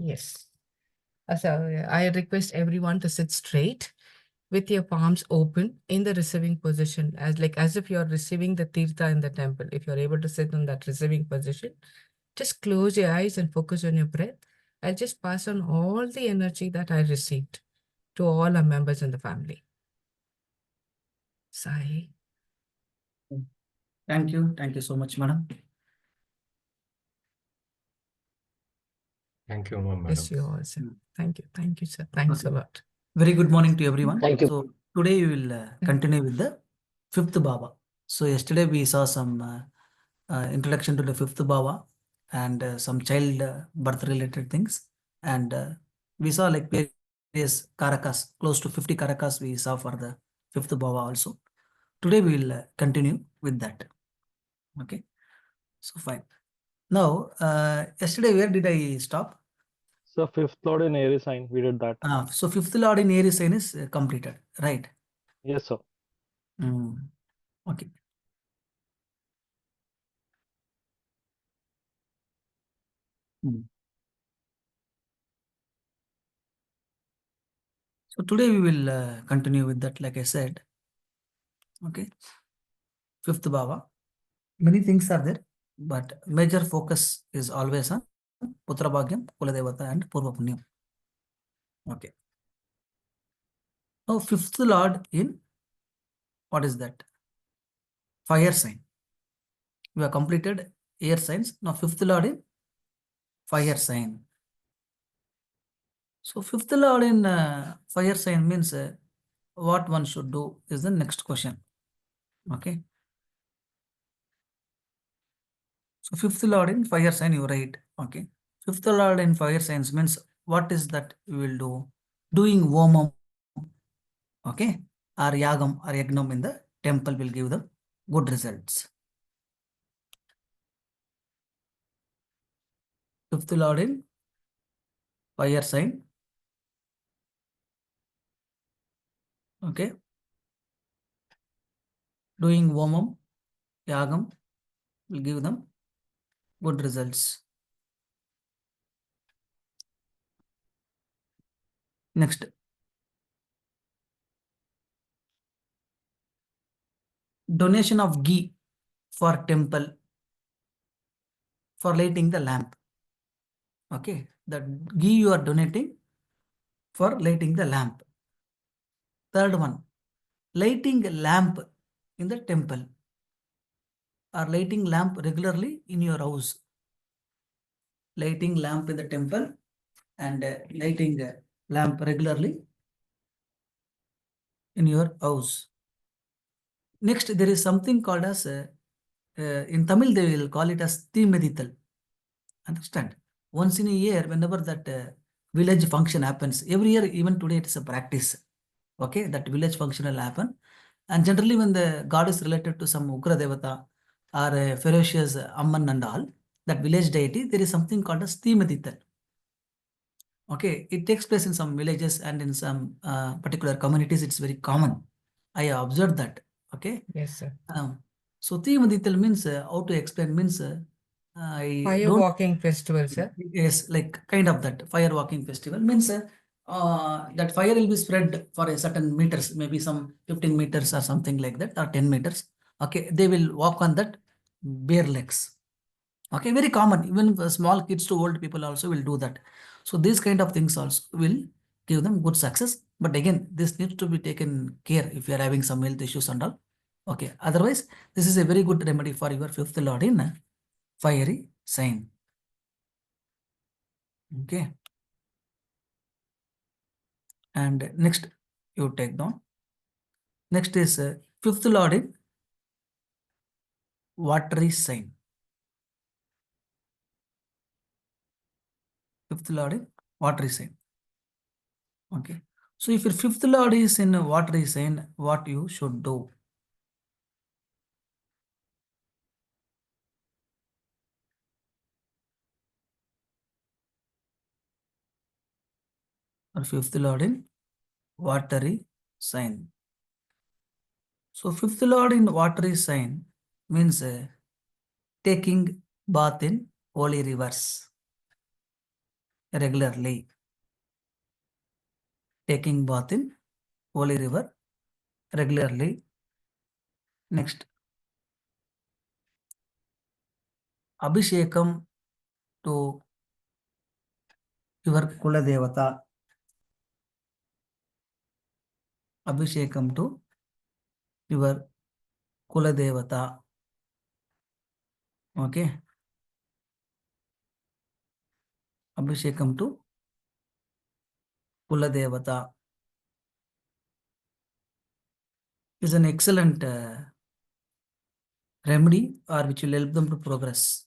Yes. So I request everyone to sit straight with your palms open in the receiving position, as if you're receiving the tirtha in the temple. If you're able to sit in that receiving position, just close your eyes and focus on your breath. I'll just pass on all the energy that I received to all our members in the family. Sai. Thank you. Thank you so much, madam. Thank you, madam. Yes, you also. Thank you. Thank you, sir. Thanks a lot. Very good morning to everyone. Thank you. So today we will continue with the fifth Bhava. So yesterday we saw some introduction to the fifth Bhava and some child birth related things. And we saw like various karakas, close to 50 karakas we saw for the fifth Bhava also. Today we will continue with that. Okay. So fine. Now, yesterday where did I stop? So fifth lord in Aries sign, we did that. So fifth lord in Aries sign is completed, right? Yes, sir. Okay. So today we will continue with that, like I said. Okay. Fifth Bhava. Many things are there, but major focus is always on Putra, Bagyam, Kuladevatha, and Purva, Punyam. Okay. Now, fifth lord in what is that? Fire sign. We have completed air signs. Now, fifth lord in fire sign. So, fifth lord in fire sign means what one should do is the next question. Okay. So, fifth lord in fire sign, you write. Okay. Fifth lord in fire signs means what is that we will do? Doing Vomam. Okay. Or Yagam or Yagnam in the temple will give them good results. Fifth lord in fire sign. Okay. Doing Vomam, Yagam will give them good results. Next. Donation of ghee for temple for lighting the lamp. Okay. The ghee you are donating for lighting the lamp. Third one. Lighting a lamp in the temple or lighting lamp regularly in your house. Lighting lamp in the temple and lighting lamp regularly in your house. Next, there is something called as, in Tamil, they will call it as Thimedital. Understand? Once in a year, whenever that village function happens, every year, even today, it is a practice. Okay, that village function will happen. And generally, when the god is related to some Kuladevatha or a ferocious Amman and all, that village deity, there is something called as Thimedital. Okay, it takes place in some villages and in some particular communities, it's very common. I observed that. Okay. Yes, sir. So Thimedital means how to explain means I Fire don't. walking festival, sir. Yes, like kind of that fire walking festival means that fire will be spread for a certain meters, maybe some 15 meters or something like that, or 10 meters. Okay, they will walk on that bare legs. Okay, very common. Even small kids to old people also will do that. So these kind of things also will give them good success. But again, this needs to be taken care if you are having some health issues and all. Okay, otherwise, this is a very good remedy for your fifth lord in fiery sign. Okay. And next, you take down. Next is fifth lord in watery sign. Fifth lord in watery sign. Okay. So if your fifth lord is in watery sign, what you should do? Or fifth lord in watery sign. So fifth lord in watery sign means taking bath in holy rivers. regularly. Taking bath in holy river regularly. Next, Abhishekam to your Kuladevatha. Abhishekam to your Kuladevatha. Okay. Abhishekam to Kuladevatha is an excellent remedy or which will help them to progress.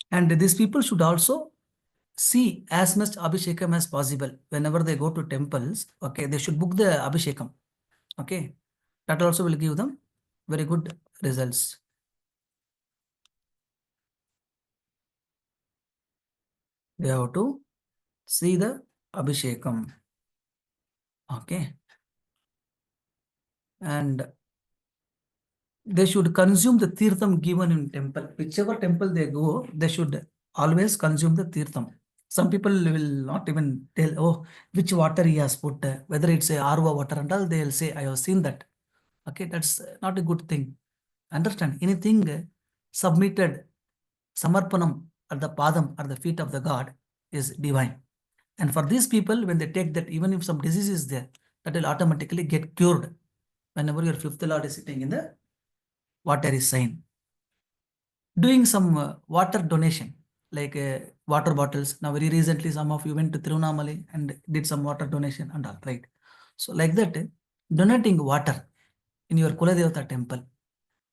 And these people should also see as much Abhishekam as possible whenever they go to temples. Okay, they should book the Abhishekam. Okay, that also will give them very good results. They have to see the Abhishekam. Okay, and they should consume the tirtham given in temple. Whichever temple they go, they should always consume the tirtham. Some people will not even tell, oh, which water he has put, whether it's a RO water and all, they'll say, I have seen that. Okay, that's not a good thing. Understand, anything submitted, samarpanam at the padam, at the feet of the God is divine. And for these people, when they take that, even if some disease is there, that will automatically get cured whenever your fifth Lord is sitting in the water is sign. Doing some water donation, like water bottles. Now, very recently, some of you went to Tirunamali and did some water donation and all, right? So, like that, donating water in your Kuladevatha temple.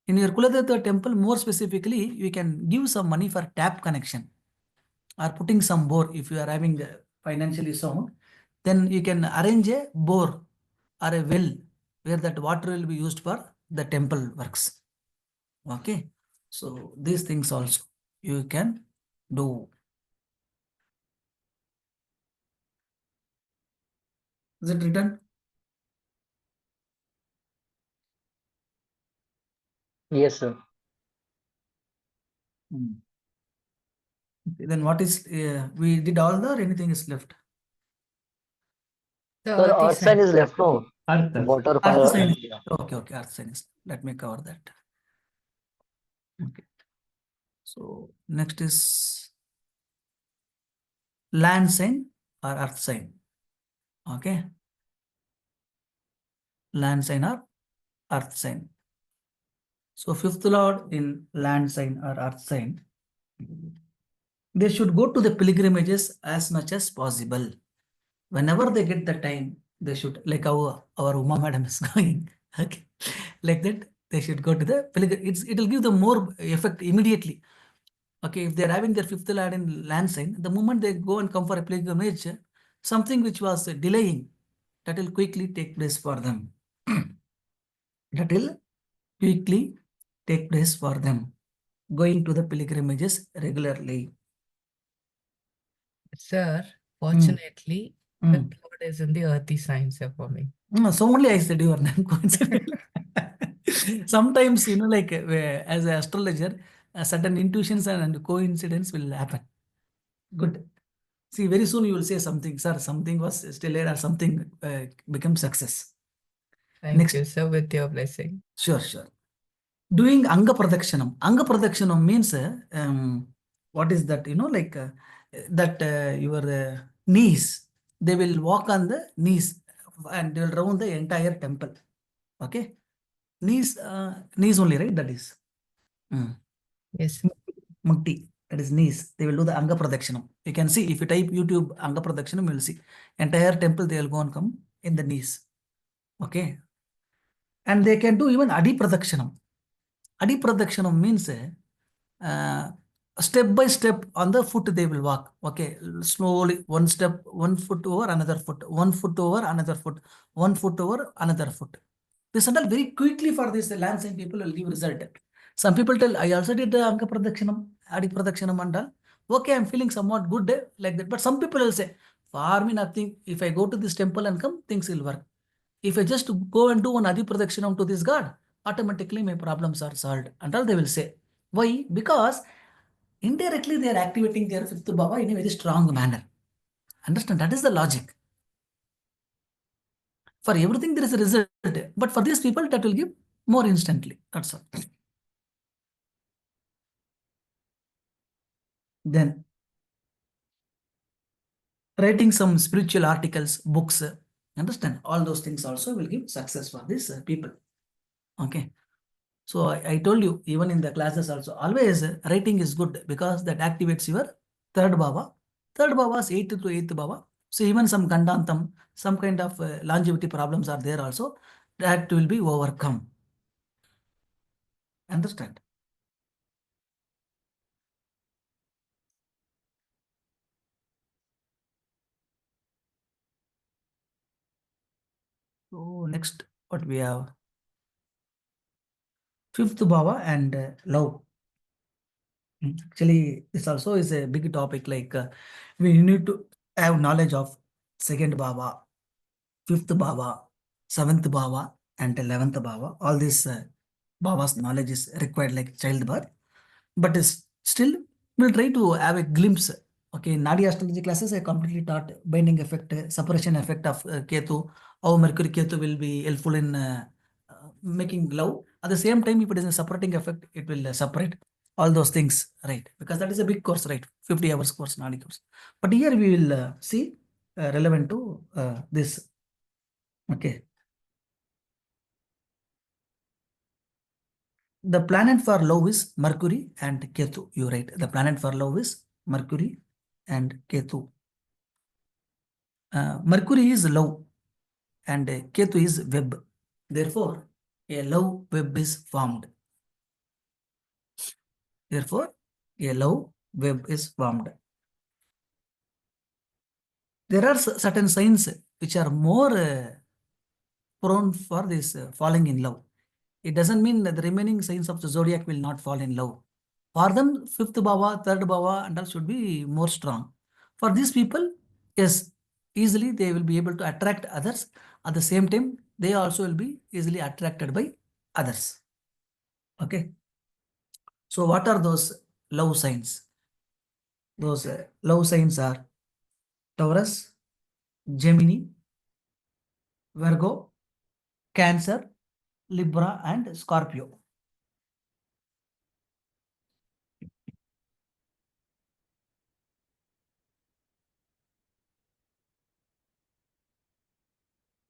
In your Kuladevatha temple, more specifically, you can give some money for tap connection or putting some bore if you are having financially sound. Then you can arrange a bore or a well where that water will be used for the temple works. Okay, so these things also you can do. Is it written? Yes, sir. Then what is we did all the or anything is left? The Sir, earthy earth sign sign. is left, no? Earth. Water, Earth fire, sign. and yeah. Okay, earth sign is. Let me cover that. Okay. So next is land sign or earth sign. Okay. Land sign or earth sign. So fifth lord in land sign or earth sign, they should go to the pilgrimages as much as possible. Whenever they get the time, they should, like our Uma madam is going, okay, like that, they should go to the pilgrim. It will give them more effect immediately. Okay, if they're having their fifth land in land sign, the moment they go and come for a pilgrimage, something which was delaying, that will quickly take place for them. That will quickly take place for them, going to the pilgrimages regularly. Sir, fortunately, Mm. fifth lord is in the earthy sign, sir, for me. So only I said your name coincidentally. Sometimes, like as an astrologer, certain intuitions and coincidence will happen. Good. See, very soon you will say something, sir, something was still there or something become success. Thank Next. you, sir, with your blessing. Sure. Doing Anga Pradakshanam. Anga Pradakshanam means, what is that? Like that your knees, they will walk on the knees and they will round the entire temple. Okay. Knees only, right? That is. Yes. Mukti, that is knees. They will do the Anga Pradakshanam. You can see if you type YouTube Anga Pradakshanam, you will see entire temple they will go and come in the knees. Okay. And they can do even Adi Pradakshanam. Adi Pradakshanam means step by step on the foot they will walk. Okay, slowly, one step, 1 foot over another foot, 1 foot over another foot, 1 foot over another foot. This and all very quickly for this land sign people will give result. Some people tell, I also did the Anka Pradakshanam, Adi Pradakshanam and all. Okay, I'm feeling somewhat good like that. But some people will say, for me nothing. If I go to this temple and come, things will work. If I just go and do one Adi Pradakshanam to this God, automatically my problems are solved. And all they will say. Why? Because indirectly they are activating their fifth bhava in a very strong manner. Understand? That is the logic. For everything there is a result, but for these people that will give more instantly. That's all. Then writing some spiritual articles, books, understand? All those things also will give success for these people. Okay. So I told you, even in the classes also, always writing is good because that activates your third bhava. Third bhava is 8th to 8th bhava. So even some kandantam, some kind of longevity problems are there also, that will be overcome. Understand? So next, what we have? Fifth bhava and love. Actually, this also is a big topic. Like we need to have knowledge of second bhava, fifth bhava, seventh bhava, and 11th bhava. All these bhavas knowledge is required like childbirth. But is still we'll try to have a glimpse. Okay, in Nadi astrology classes, I completely taught binding effect, separation effect of Ketu, how Mercury Ketu will be helpful in making love. At the same time, if it is a separating effect, it will separate all those things, right? Because that is a big course, right? 50 hours course, Nadi course. But here we will see relevant to this. Okay. The planet for love is Mercury and Ketu. You write. The planet for love is Mercury and Ketu. Mercury is love and Ketu is web. Therefore, a love web is formed. Therefore, a love web is formed. There are certain signs which are more prone for this falling in love. It doesn't mean that the remaining signs of the zodiac will not fall in love. For them, fifth bhava, third bhava, and all should be more strong. For these people, yes, easily they will be able to attract others. At the same time, they also will be easily attracted by others. Okay. So, what are those love signs? Those love signs are Taurus, Gemini, Virgo, Cancer, Libra, and Scorpio.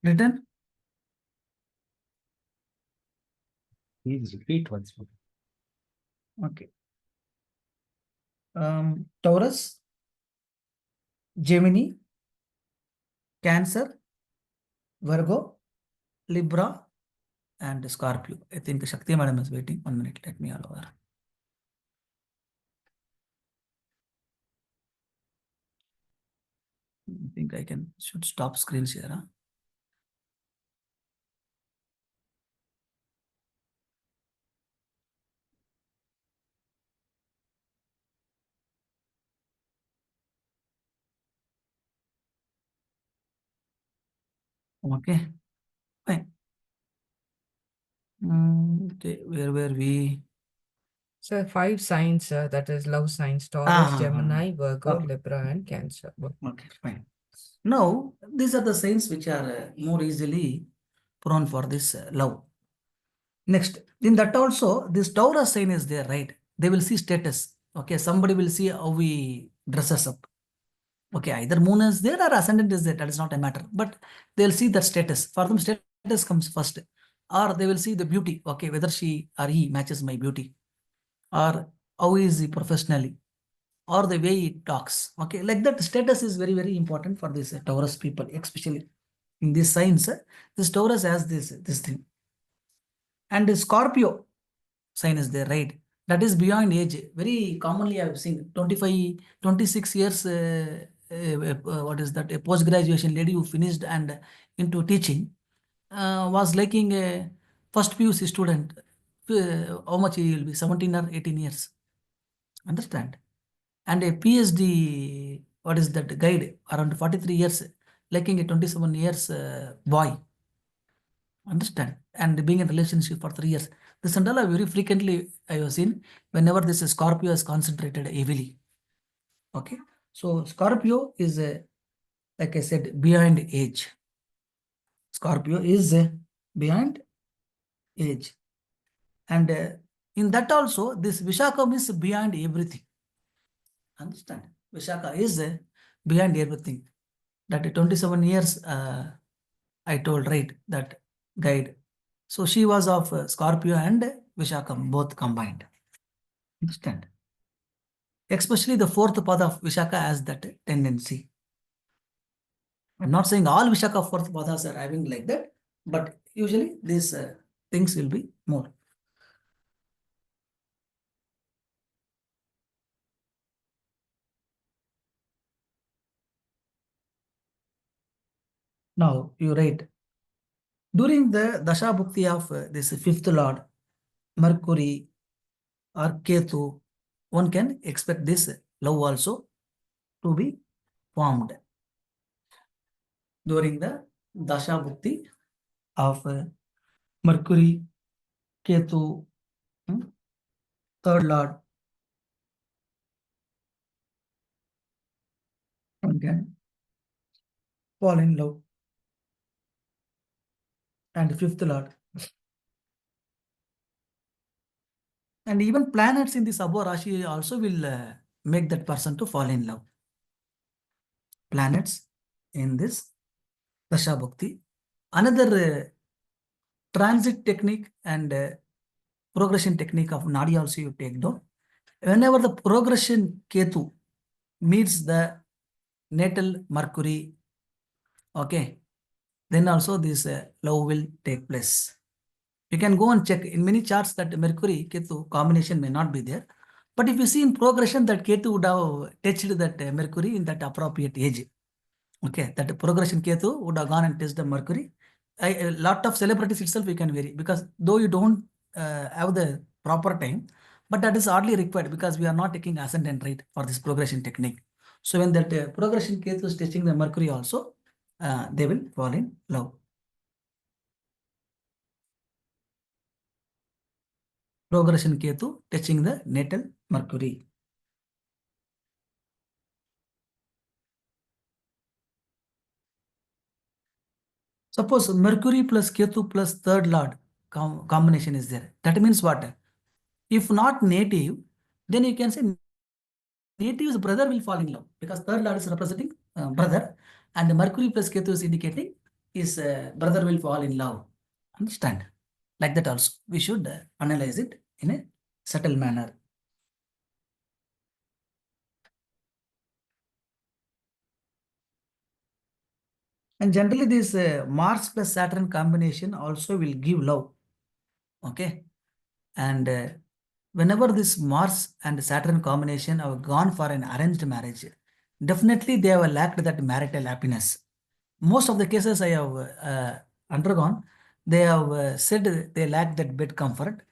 Written? Please repeat once more. Okay. Taurus, Gemini, Cancer, Virgo, Libra, and Scorpio. I think Shakti madam is waiting. 1 minute. Let me allow her. I think I should stop screen share. Huh? Okay. Fine. Okay. Where were we? So 5 signs, that is love signs: Taurus, Ah, Gemini, Virgo, okay. Libra, and Cancer. Okay, fine. Now, these are the signs which are more easily prone for this love. Next, in that also, this Taurus sign is there, right? They will see status. Okay, somebody will see how we dress us up. Okay, either moon is there or ascendant is there. That is not a matter. But they'll see that status. For them, status comes first. Or they will see the beauty. Okay, whether she or he matches my beauty. Or how is he professionally. Or the way he talks. Okay, like that status is very, very important for this Taurus people, especially in this signs. This Taurus has this thing. And Scorpio sign is there, right? That is beyond age. Very commonly I have seen 25, 26 years, what is that? A post-graduation lady who finished and into teaching was liking a first PUC student. How much he will be? 17 or 18 years. Understand? And a PhD, what is that? Guide around 43 years, liking a 27 years boy. Understand? And being in relationship for 3 years. This and all are very frequently I have seen whenever this Scorpio is concentrated heavily. Okay, so Scorpio is like I said, beyond age. Scorpio is beyond age, and in that also this Vishakam is beyond everything. Understand? Vishaka is beyond everything. That 27 years I told, right, that guide. So she was of Scorpio and Vishakam both combined. Understand? Especially the fourth path of Vishaka has that tendency. I'm not saying all Vishaka fourth pathas are having like that, but usually these things will be more. Now you write, during the Dasha Bhukti of this fifth lord, Mercury or Ketu, one can expect this love also to be formed during the Dasha Bhukti of Mercury, Ketu, third lord. One can fall in love. And fifth lord. And even planets in this Abho Rashi also will make that person to fall in love. Planets in this Dasha Bhakti. Another transit technique and progression technique of Nadi also you take down. Whenever the progression Ketu meets the natal Mercury, okay, then also this love will take place. You can go and check in many charts that Mercury Ketu combination may not be there. But if you see in progression that Ketu would have touched that Mercury in that appropriate age. Okay, that progression Ketu would have gone and touched the Mercury. A lot of celebrities itself you can vary, because though you don't have the proper time, but that is hardly required because we are not taking ascendant right for this progression technique. So when that progression Ketu is touching the Mercury also, they will fall in love. Progression Ketu touching the natal Mercury. Suppose Mercury plus Ketu plus third lord combination is there. That means what? If not native, then you can say native's brother will fall in love, because third lord is representing brother, and Mercury plus Ketu is indicating his brother will fall in love. Understand? Like that also. We should analyze it in a subtle manner. And generally this Mars plus Saturn combination also will give love. Okay. And whenever this Mars and Saturn combination have gone for an arranged marriage, definitely they have lacked that marital happiness. Most of the cases I have undergone, they have said they lack that bed comfort.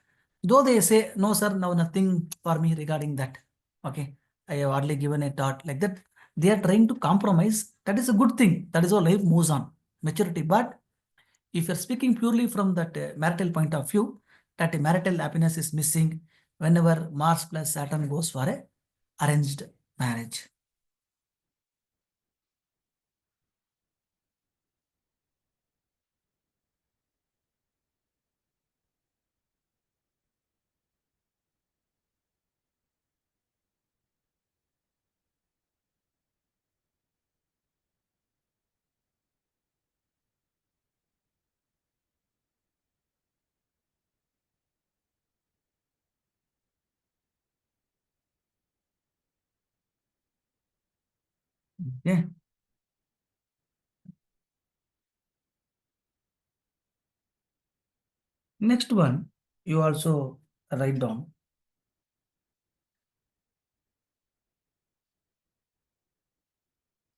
Though they say, no sir, now nothing for me regarding that. Okay, I have hardly given a thought like that. They are trying to compromise. That is a good thing. That is how life moves on. Maturity. But if you're speaking purely from that marital point of view, that marital happiness is missing whenever Mars plus Saturn goes for a arranged marriage. Okay. Next one, you also write down.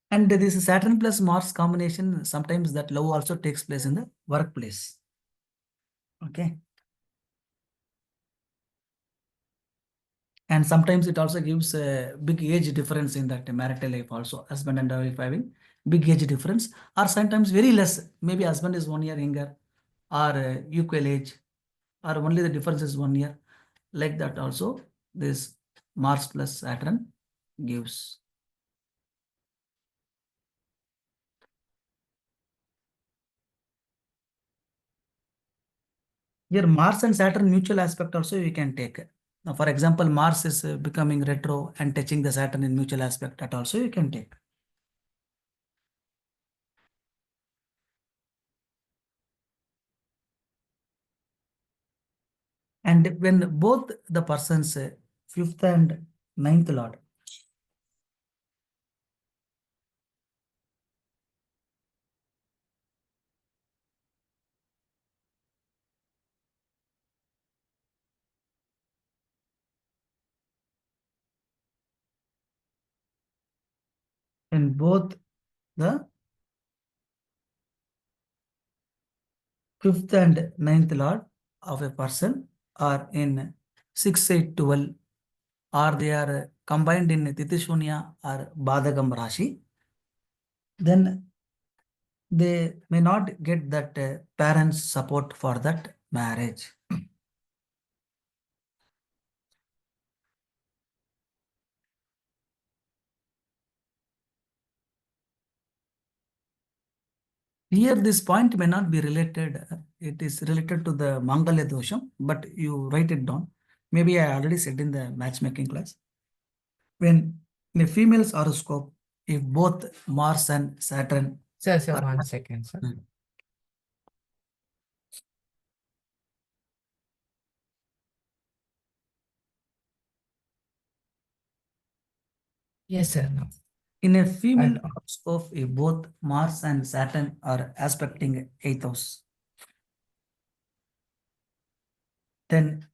And this Saturn plus Mars combination, sometimes that love also takes place in the workplace. Okay. And sometimes it also gives a big age difference in that marital life also. Husband and wife having big age difference, or sometimes very less. Maybe husband is 1 year younger or equal age, or only the difference is 1 year. Like that also, this Mars plus Saturn gives. Here Mars and Saturn mutual aspect also you can take. Now, for example, Mars is becoming retro and touching the Saturn in mutual aspect, that also you can take. And when both the persons, fifth and ninth lord, in both the fifth and ninth lord of a person are in 6, 8, 12, or they are combined in Titishunya or Badagam Rashi, then they may not get that parents' support for that marriage. Here, this point may not be related. It is related to the Mangalya dosham, but you write it down. Maybe I already said in the matchmaking class. When in a female's horoscope, if both Mars and Saturn Sir, are 1 second, sir. Yes, sir. No. in a female I'll- horoscope, if both Mars and Saturn are aspecting 8th house, then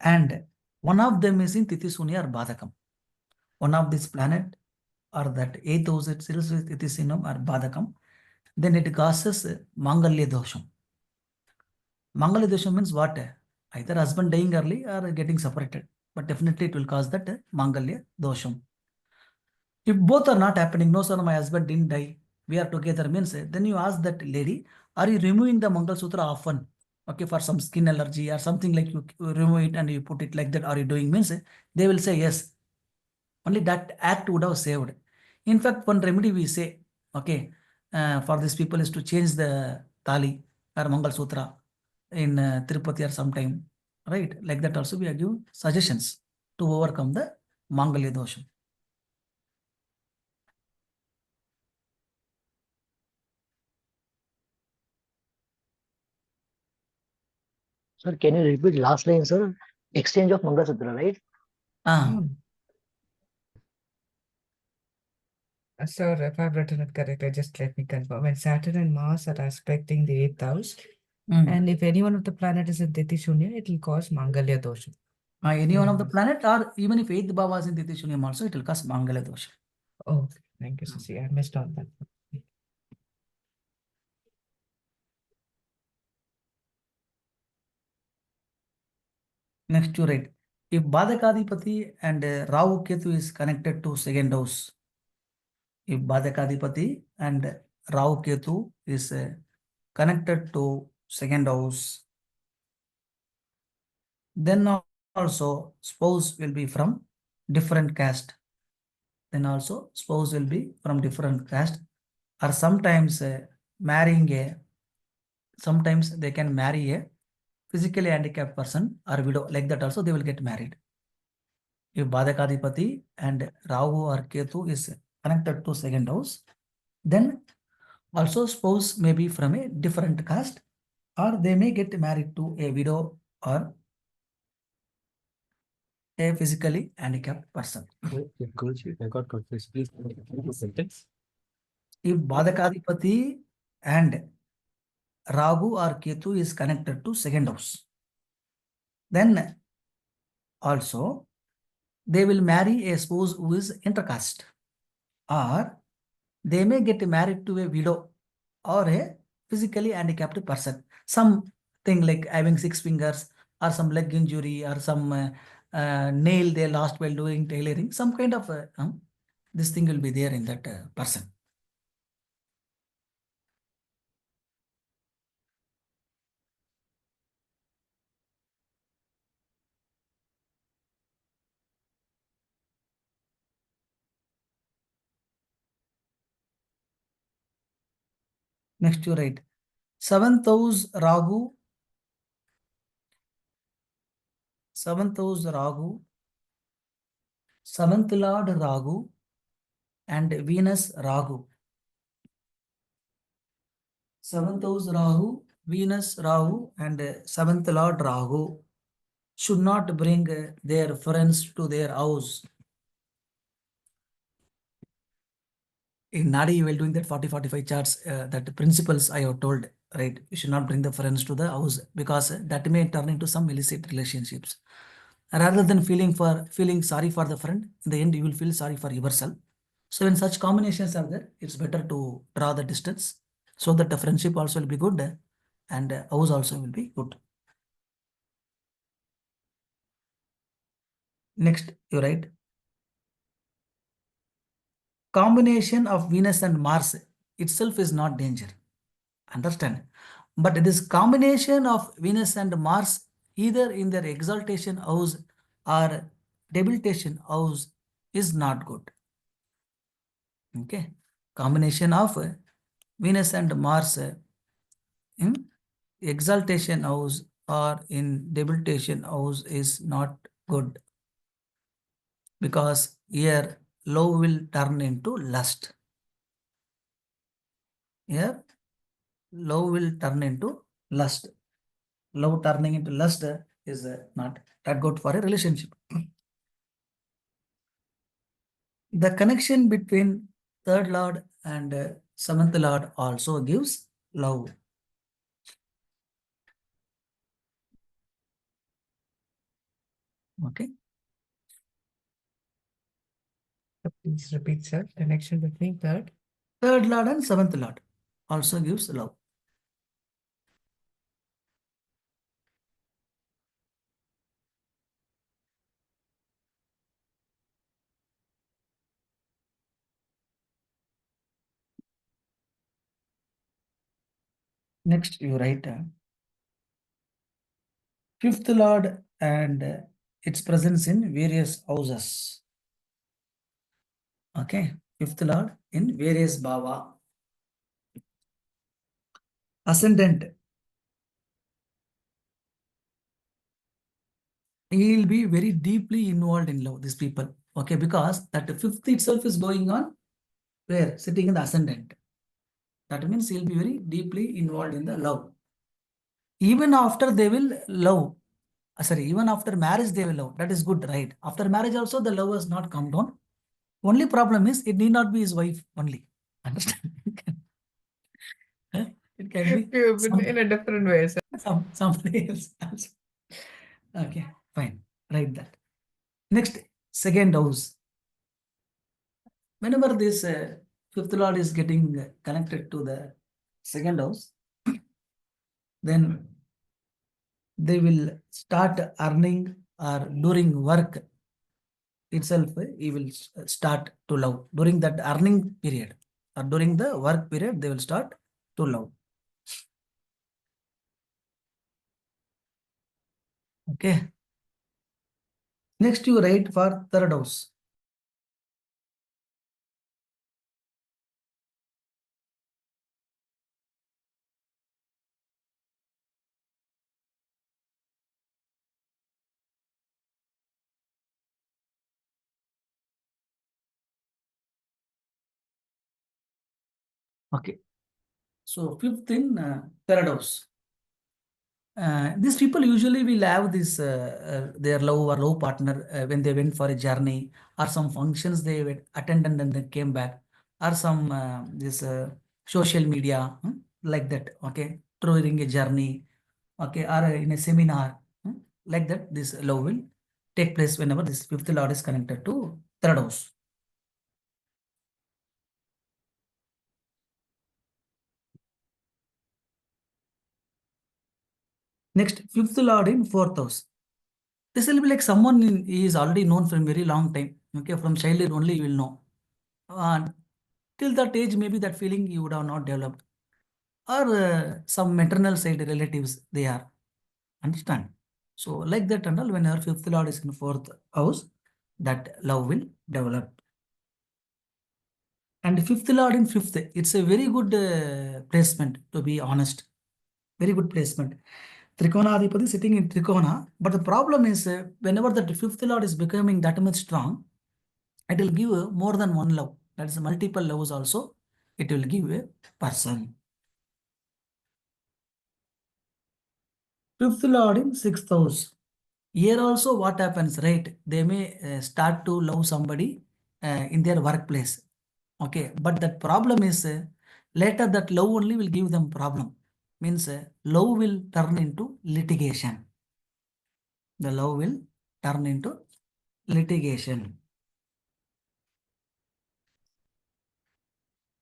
and one of them is in Titisunya or Badakam. One of this planet or that 8th house itself is Titisinam or Badakam, then it causes Mangalya dosham. Mangalya dosham means what? Either husband dying early or getting separated. But definitely it will cause that Mangalya dosham. If both are not happening, no sir, my husband didn't die, we are together means, then you ask that lady, are you removing the Mangal Sutra often? Okay, for some skin allergy or something, like you remove it and you put it like that, are you doing means, they will say yes. Only that act would have saved. In fact, one remedy we say, okay, for these people is to change the Tali or Mangal Sutra in Tirupati or sometime, right? Like that also we are giving suggestions to overcome the Mangalya dosham. Sir, can you repeat last line, sir? Exchange of Mangalsutra, right? Ah, Sir, if I've written it correctly, just let me confirm. When Saturn and Mars are aspecting the 8th house, and if any one of the planet is in Diti Shunya, it will cause Mangalya dosha. any one of the planet, or even if 8th Bhava is in Titishunyam also, it will cause Mangala dosha. Oh, thank you, sir. See, I missed on that. Next you write, if Badakadipati and Rahu Ketu is connected to second house, if Badakadipati and Rahu Ketu is connected to second house, then also spouse will be from different caste. Then also spouse will be from different caste, or sometimes marrying a, sometimes they can marry a physically handicapped person or widow, like that also they will get married. If Badakadipati and Rahu or Ketu is connected to second house, then also spouse may be from a different caste, or they may get married to a widow or a physically handicapped person. I got confused. Please repeat the sentence. If Badakadipati and Rahu or Ketu is connected to second house, then also they will marry a spouse who is intercaste, or they may get married to a widow or a physically handicapped person. Something like having 6 fingers, or some leg injury, or some nail they lost while doing tailoring. Some kind of this thing will be there in that person. Next you write 7th house Rahu. 7th house Rahu. 7th Lord Rahu and Venus Rahu. 7th house Rahu, Venus Rahu and 7th Lord Rahu should not bring their friends to their house. In Nadi, while doing that 40-45 charts, that principles I have told, right? You should not bring the friends to the house because that may turn into some illicit relationships. Rather than feeling sorry for the friend, in the end you will feel sorry for yourself. So when such combinations are there, it's better to draw the distance so that the friendship also will be good and house also will be good. Next, you write combination of Venus and Mars itself is not danger. Understand? But this combination of Venus and Mars, either in their exaltation house or debilitation house, is not good. Okay. Combination of Venus and Mars in exaltation house or in debilitation house is not good, because here love will turn into lust. Here love will turn into lust. Love turning into lust is not that good for a relationship. The connection between third lord and seventh lord also gives love. Okay. Please repeat, sir. Connection between third. Third lord and seventh lord also gives love. Next, you write fifth lord and its presence in various houses. Okay, fifth lord in various bhava. Ascendant. He will be very deeply involved in love, these people. Okay, because that fifth itself is going on where? Sitting in the ascendant. That means he'll be very deeply involved in the love. Even after they will love, even after marriage they will love. That is good, right? After marriage also the love has not come down. Only problem is it need not be his wife only. Understand? It can be In a different way, sir. somebody else also. Okay, fine. Write that. Next, second house. Whenever this fifth lord is getting connected to the second house, then they will start earning or during work itself, he will start to love. During that earning period or during the work period, they will start to love. Okay. Next, you write for third house. Okay. So fifth in third house. These people usually will have this their love or love partner when they went for a journey or some functions they attended and then came back, or some this social media like that. Okay, during a journey, okay, or in a seminar like that. This love will take place whenever this fifth lord is connected to third house. Next, fifth lord in fourth house. This will be like someone he is already known from very long time. Okay, from childhood only you will know. Till that age, maybe that feeling you would have not developed. Or some maternal side relatives they are. Understand? So like that and all, when our fifth lord is in fourth house, that love will develop. And fifth lord in fifth, it's a very good placement, to be honest. Very good placement. Trikonadipati sitting in Trikona. But the problem is, whenever the fifth lord is becoming that much strong, it will give more than one love. That is multiple loves also. It will give a person. Fifth lord in sixth house. Here also what happens, right? They may start to love somebody in their workplace. Okay, but that problem is later that love only will give them problem. Means love will turn into litigation. The love will turn into litigation.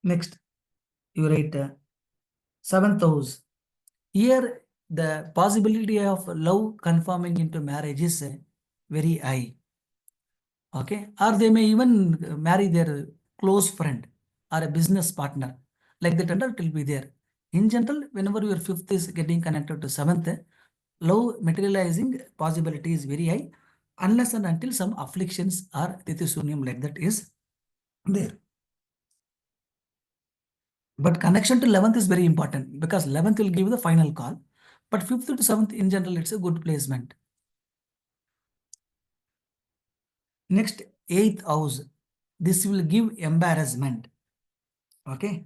Next, you write seventh house. Here, the possibility of love confirming into marriage is very high. Okay, or they may even marry their close friend or a business partner. Like that, and it will be there. In general, whenever your fifth is getting connected to seventh, love materializing possibility is very high, unless and until some afflictions or tithisunyam like that is there. But connection to 11th is very important because 11th will give the final call. But 5th to 7th in general, it's a good placement. Next, 8th house. This will give embarrassment. Okay.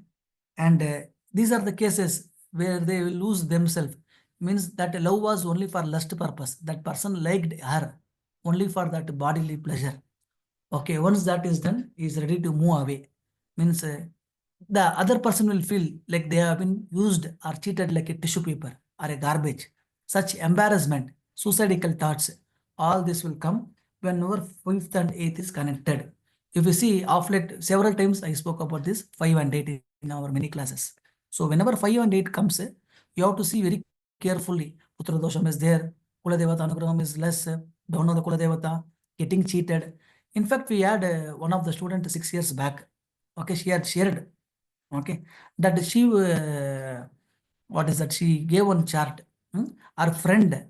And these are the cases where they will lose themselves. Means that love was only for lust purpose. That person liked her only for that bodily pleasure. Okay. Once that is done, he is ready to move away. Means the other person will feel like they have been used or cheated like a tissue paper or a garbage. Such embarrassment, suicidal thoughts, all this will come whenever 5th and 8th is connected. If you see, of late, several times I spoke about this 5 and 8 in our many classes. So whenever 5 and 8 comes, you have to see very carefully. Putra dosham is there, Kuladevatha anugraham is less, don't know the Kuladevatha, getting cheated. In fact, we had one of the students 6 years back. Okay, she had shared. Okay, that she what is that? She gave one chart. Our friend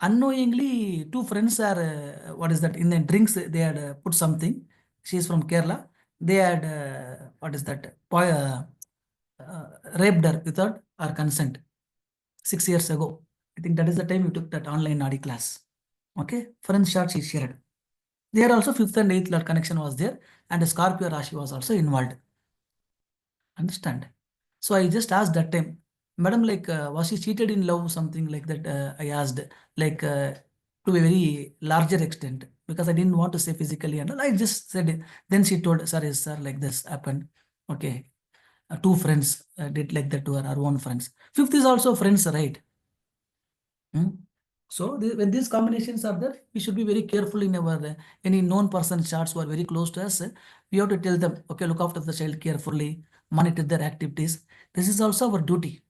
unknowingly, two friends are what is that? In the drinks they had put something. She is from Kerala. They had what is that? Raped her without our consent 6 years ago. I think that is the time we took that online Nadi class. Okay, friends chart she shared. There also 5th and 8th Lord connection was there, and the Scorpio Rashi was also involved. Understand? So I just asked that time, Madam, like, was she cheated in love? Something like that. I asked, like, to a very larger extent, because I didn't want to say physically and all. I just said, then she told, sorry, sir, like this happened. Okay. Two friends did like that to her own friends. 5th is also friends, right? So when these combinations are there, we should be very careful in our any known person charts who are very close to us. We have to tell them, okay, look after the child carefully, monitor their activities. This is also our duty.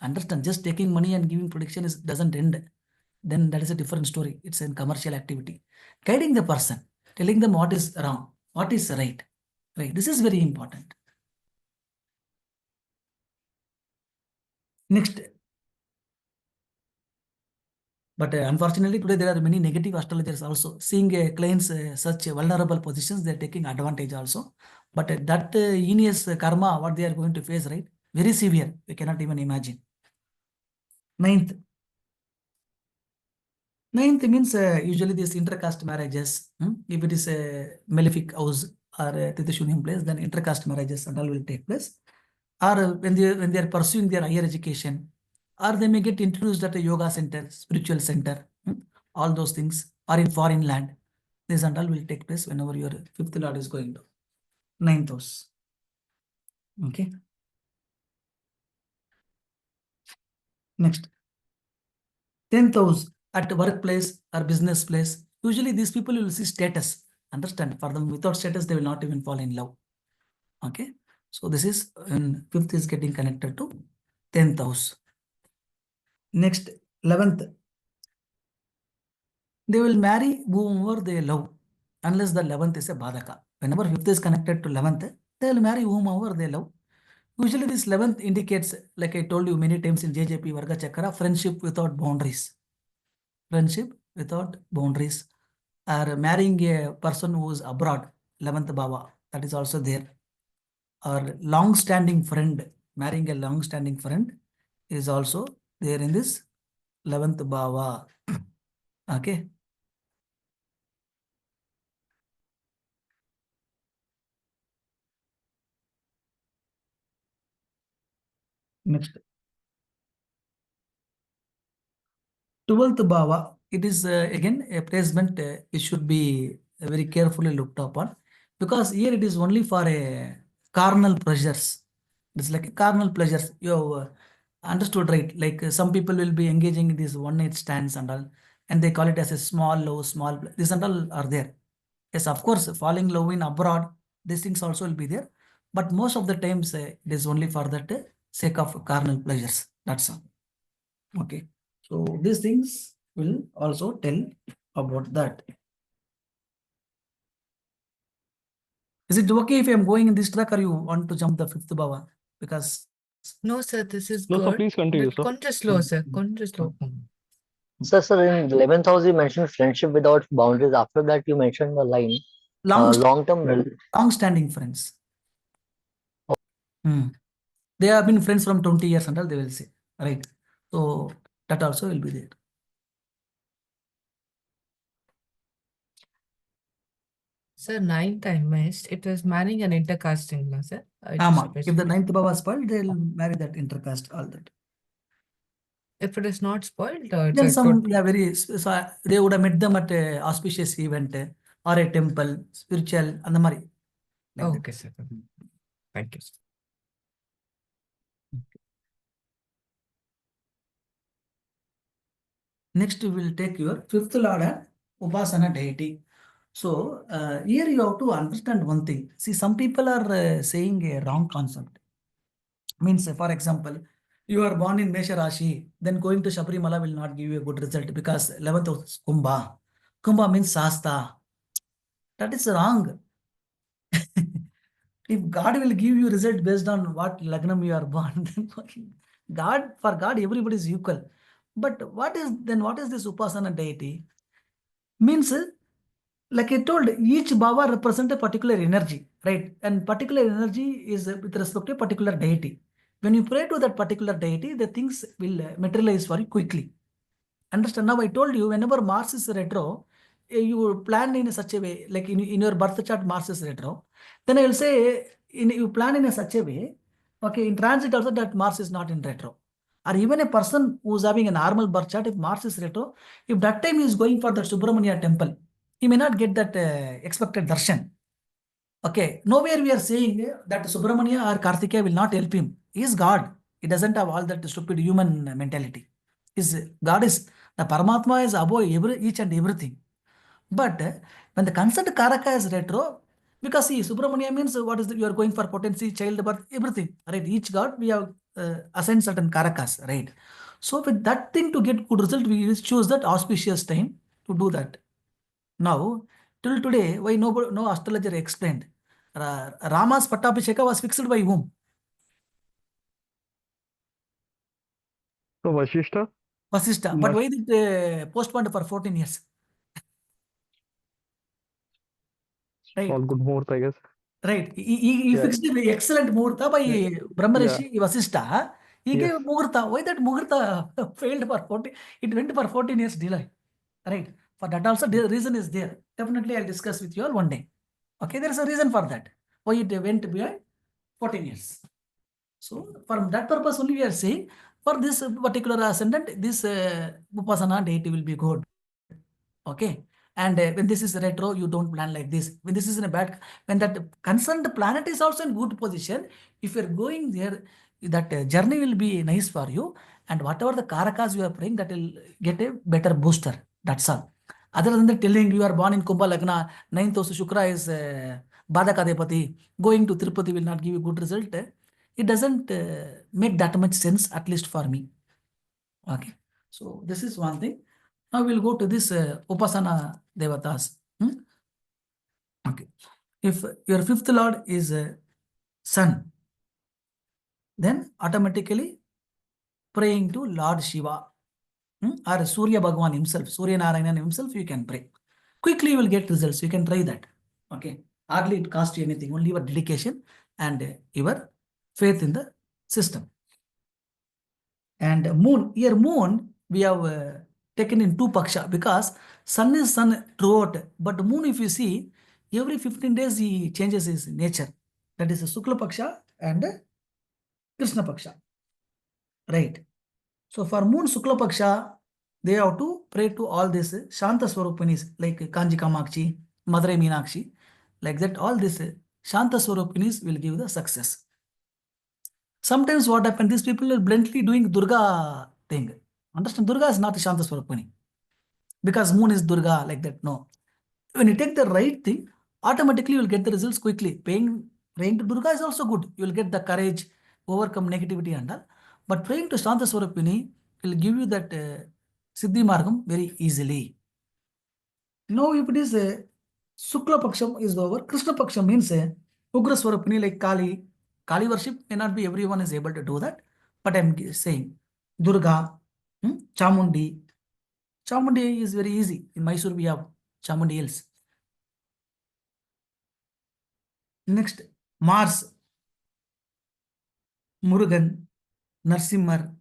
Understand? Just taking money and giving prediction doesn't end. Then that is a different story. It's a commercial activity. Guiding the person, telling them what is wrong, what is right. Right. This is very important. Next. But unfortunately, today there are many negative astrologers also. Seeing clients such vulnerable positions, they're taking advantage also. But that heinous karma, what they are going to face, right? Very severe. We cannot even imagine. Ninth. Ninth means usually these intercaste marriages. If it is a malefic house or a Tithishunian place, then intercaste marriages and all will take place. Or when they are pursuing their higher education, or they may get introduced at a yoga center, spiritual center, all those things, or in foreign land. This and all will take place whenever your 5th lord is going to 9th house. Okay. Next. 10th house at workplace or business place. Usually these people will see status. Understand? For them, without status, they will not even fall in love. Okay. So this is when 5th is getting connected to 10th house. Next, 11th. They will marry whomever they love, unless the 11th is a badaka. Whenever 5th is connected to 11th, they will marry whomever they love. Usually this 11th indicates, like I told you many times in JJP Varga Chakra, friendship without boundaries. Friendship without boundaries. Or marrying a person who is abroad, 11th Bhava, that is also there. or long-standing friend, marrying a long-standing friend is also there in this 11th bhava. Okay. Next. 12th bhava, it is again a placement it should be very carefully looked upon, because here it is only for a carnal pleasures. It's like a carnal pleasures. You have understood, right? Like some people will be engaging in these one night stands and all, and they call it as a small love, small. This and all are there. Yes, of course, falling love in abroad, these things also will be there. But most of the times it is only for that sake of carnal pleasures. That's all. Okay. So these things will also tell about that. Is it okay if I am going in this track, or you want to jump the 5th bhava? Because No, sir, this is No, sir, good. please continue, But sir. కొంచెం slow, sir. కొంచెం slow. Sir, in 11th house, you mentioned friendship without boundaries. After that, you mentioned the line long, long-term. long-standing friends. Hmm. They have been friends from 20 years and all, they will say, right? So that also will be there. Sir, 9th I missed. It was marrying and intercasting, no, sir? Ama. If the 9th bhava is spoiled, they will marry that intercaste, all that. If it is not spoiled, it's Then a some, good. yeah, very, so they would have met them at a auspicious event or a temple, spiritual, and the Mari. Like Okay, sir. Thank you, sir. Next, we will take your 5th lord and upasana deity. So here you have to understand one thing. See, some people are saying a wrong concept. Means, for example, you are born in Mesha Rashi, then going to Shabarimala will not give you a good result because 11th is Kumbha. Kumbha means Sasta. That is wrong. If God will give you result based on what Lagnam you are born, then for God, everybody is equal. But what is this Upasana deity? Means, like I told, each bhava represents a particular energy, right? And particular energy is with respect to a particular deity. When you pray to that particular deity, the things will materialize for you quickly. Understand? Now I told you, whenever Mars is retro, you plan in such a way, like in your birth chart, Mars is retro. Then I will say, you plan in such a way, okay, in transit also that Mars is not in retro. Or even a person who is having a normal birth chart, if Mars is retro, if that time he is going for the Subramania temple, he may not get that expected darshan. Okay, nowhere we are saying that Subramania or Kartikeya will not help him. He is God. He doesn't have all that stupid human mentality. God is the Paramatma is above each and everything. But when the concerned Karaka is retro, because see, Subramania means what is you are going for potency, childbirth, everything. Right? Each God we have assigned certain Karakas, right? So with that thing to get good result, we choose that auspicious time to do that. Now, till today, why no astrologer explained? Rama's Pattabhisheka was fixed by whom? So Vashishta, Vasishta. But why did postponed for 14 years? Right. all good muhurt, I guess. Right. He Yeah. fixed the excellent Muhurta by Yeah. Brahmarishi Vasishta. He Yes. gave Muhurta. Why that Muhurta failed for 14? It went for 14 years delay. Right. For that also, the reason is there. Definitely, I'll discuss with you all one day. Okay, there is a reason for that. Why it went beyond 14 years. So, from that purpose only we are saying, for this particular ascendant, this Upasana deity will be good. Okay. And when this is retro, you don't plan like this. When this is in a bad, when that concerned planet is also in good position, if you're going there, that journey will be nice for you. And whatever the karakas you are praying, that will get a better booster. That's all. Other than the telling you are born in Kumbha Lagna, 9th house Shukra is Badakadepati, going to Tirupati will not give you good result. It doesn't make that much sense, at least for me. Okay. So this is one thing. Now we'll go to this Upasana Devatas. Okay. If your 5th lord is Sun, then automatically praying to Lord Shiva or Surya Bhagwan himself, Surya Narayanan himself, you can pray. Quickly you will get results. You can try that. Okay. Hardly it costs you anything, only your dedication and your faith in the system. And moon, here moon, we have taken in two paksha because sun is sun throughout. But moon, if you see, every 15 days he changes his nature. That is a Sukla paksha and Krishna paksha. Right. So for moon Sukla paksha, they have to pray to all this Shanta Swarupinis like Kanji Kamakshi, Madurai Meenakshi. Like that, all this Shanta Swarupinis will give the success. Sometimes what happens, these people are bluntly doing Durga thing. Understand, Durga is not a Shanta Swarupani. Because moon is Durga, like that, no. When you take the right thing, automatically you will get the results quickly. Praying to Durga is also good. You will get the courage, overcome negativity and all. But praying to Shanta Swarupini will give you that Siddhi Margam very easily. Now if it is a Sukla Paksham is over, Krishna Paksham means a Ugra Swarupini like Kali. Kali worship may not be everyone is able to do that, but I'm saying Durga, Chamundi. Chamundi is very easy. In Mysore we have Chamundi Hills. Next, Mars, Murugan, Narsimhar.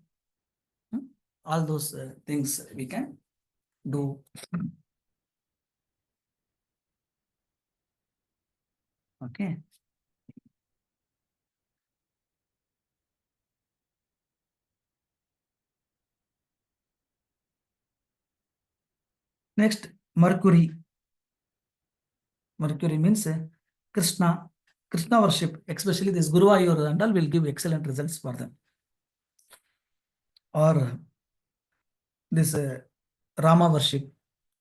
All those things we can do. Okay. Next, Mercury. Mercury means Krishna. Krishna worship, especially this Guru Ayur and all will give excellent results for them. Or this Rama worship.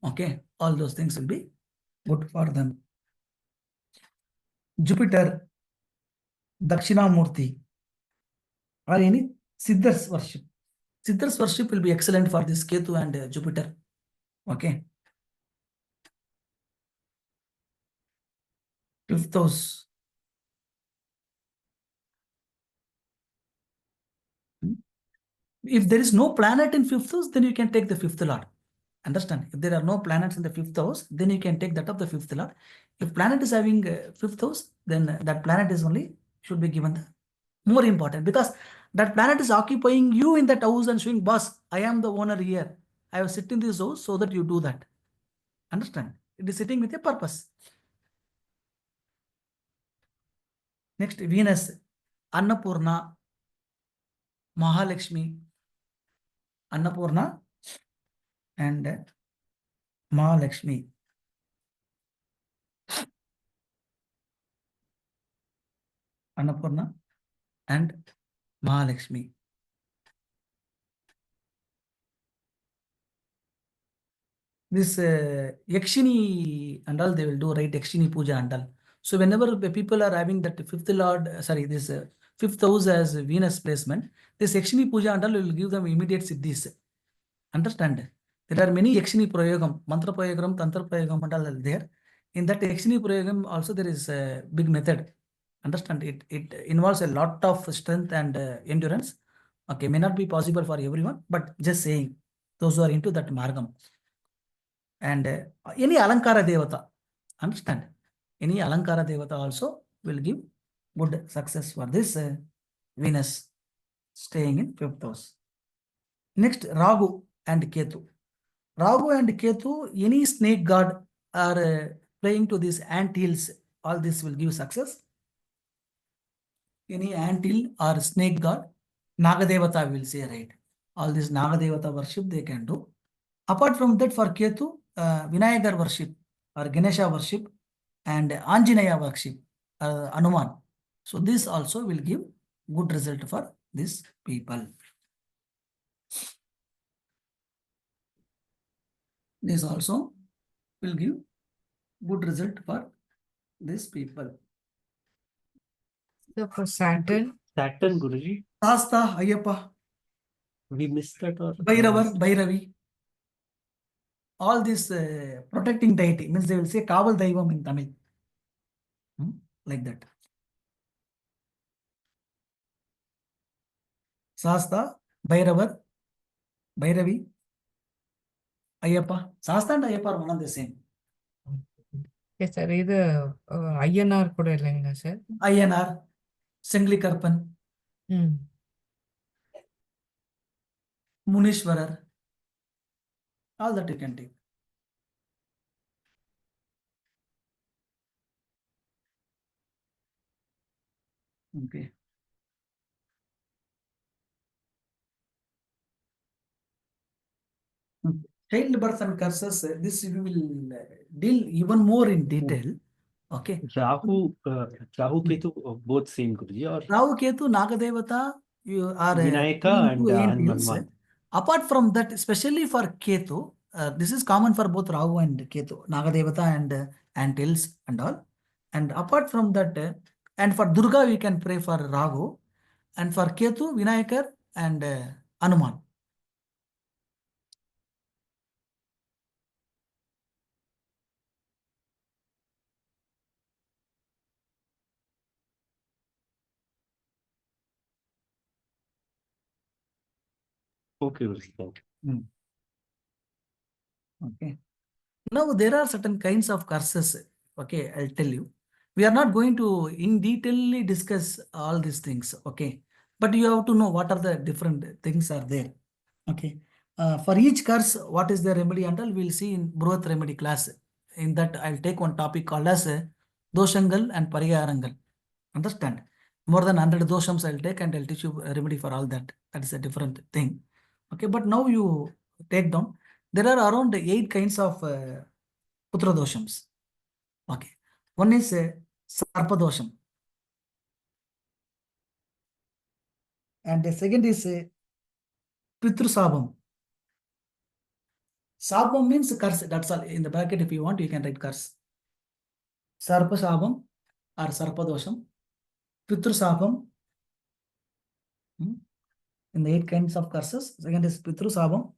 Okay. All those things will be good for them. Jupiter, Dakshinamurti, or any Siddhas worship. Siddhas worship will be excellent for this Ketu and Jupiter. Okay. Fifth house. If there is no planet in fifth house, then you can take the fifth lord. Understand? If there are no planets in the fifth house, then you can take that of the fifth lord. If planet is having fifth house, then that planet is only should be given the more important because that planet is occupying you in that house and showing, boss, I am the owner here. I have sit in this house so that you do that. Understand? It is sitting with a purpose. Next, Venus, Annapurna, Mahalakshmi, Annapurna and Mahalakshmi. Annapurna and Mahalakshmi. This Yakshini and all they will do, right? Yakshini Puja and all. So whenever the people are having that fifth lord, this fifth house as Venus placement, this Yakshini Puja and all will give them immediate siddhis. Understand? There are many Yakshini Prayogam, Mantra Prayogam, Tantra Prayogam and all are there. In that Yakshini Prayogam also there is a big method. Understand? It involves a lot of strength and endurance. Okay, may not be possible for everyone, but just saying, those who are into that Margam. And any Alankara Devata, understand? Any Alankara Devata also will give good success for this Venus staying in fifth house. Next, Rahu and Ketu. Rahu and Ketu, any snake god are praying to these ant hills, all this will give success. Any ant hill or snake god, Nagadevata will say, right? All this Nagadevata worship they can do. Apart from that, for Ketu, Vinayagar worship or Ganesha worship and Anjaneya worship, Anuman. So this also will give good result for these people. This also will give good result for these people. So for Saturn, Saturn, Guruji. Shasta, Ayyappa, We missed that or Bhairavar, Bhairavi. All this protecting deity means they will say Kaval Daivam in Tamil. Like that. Shasta, Bhairavar, Bhairavi, Ayyappa. Shasta and Ayyappa are one and the same. Okay sir. இது INR கூட இல்லைங்களா sir? INR, Sengli ம். Munishwarar, all that you can take. Okay. Child birth and curses, this we will deal even more in detail. Okay. Rahu, Ketu, both same Guruji, or Rahu, Ketu, Nagadevata, you are Vinayaka and angels. Hanuman. Apart from that, especially for Ketu, this is common for both Rahu and Ketu, Nagadevata and angels and all. And apart from that, and for Durga, we can pray for Rahu, and for Ketu, Vinayakar and Hanuman. Okay, Guruji. Okay. Now there are certain kinds of curses. Okay, I'll tell you. We are not going to in detail discuss all these things. Okay, but you have to know what are the different things are there. Okay. For each curse, what is the remedy and all we'll see in Bruhat remedy class. In that, I'll take one topic called as Doshangal and Pariharangal. Understand? More than 100 doshams I'll take and I'll teach you a remedy for all that. That is a different thing. Okay, but now you take down. There are around 8 kinds of Putra doshams. Okay. One is Sarpa dosham. And the second is Pitru Sabam. Sabam means curse. That's all. In the bracket, if you want, you can write curse. Sarpa Sabam or Sarpa dosham. Pitru Sabam. In the 8 kinds of curses. Second is Pitru Sabam.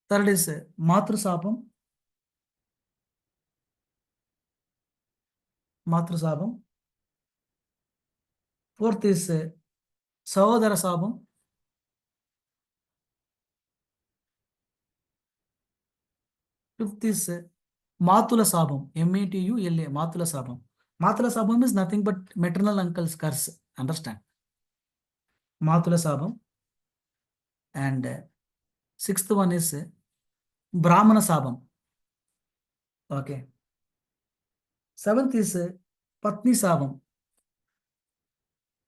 Third is Matru Sabam. Matru Sabam. Fourth is Sahodara Sabam. Fifth is Matula Sabam. Matula, Matula Sabam. Matula Sabam is nothing but maternal uncle's curse. Understand? Matula Sabam. And sixth one is Brahmana Sabam. Okay. Seventh is Patni Sabam.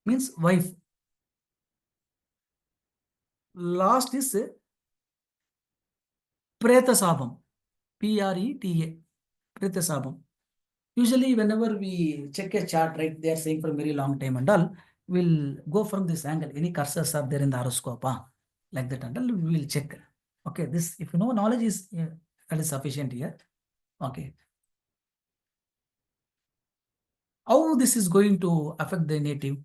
Means wife. Last is Preta Sabam. Preta. Preta Sabam. Usually, whenever we check a chart, right, they are saying for a very long time and all, we'll go from this angle. Any cursors are there in the horoscope, like that and all, we will check. Okay, this, if you know, knowledge is that is sufficient here. Okay. How this is going to affect the native?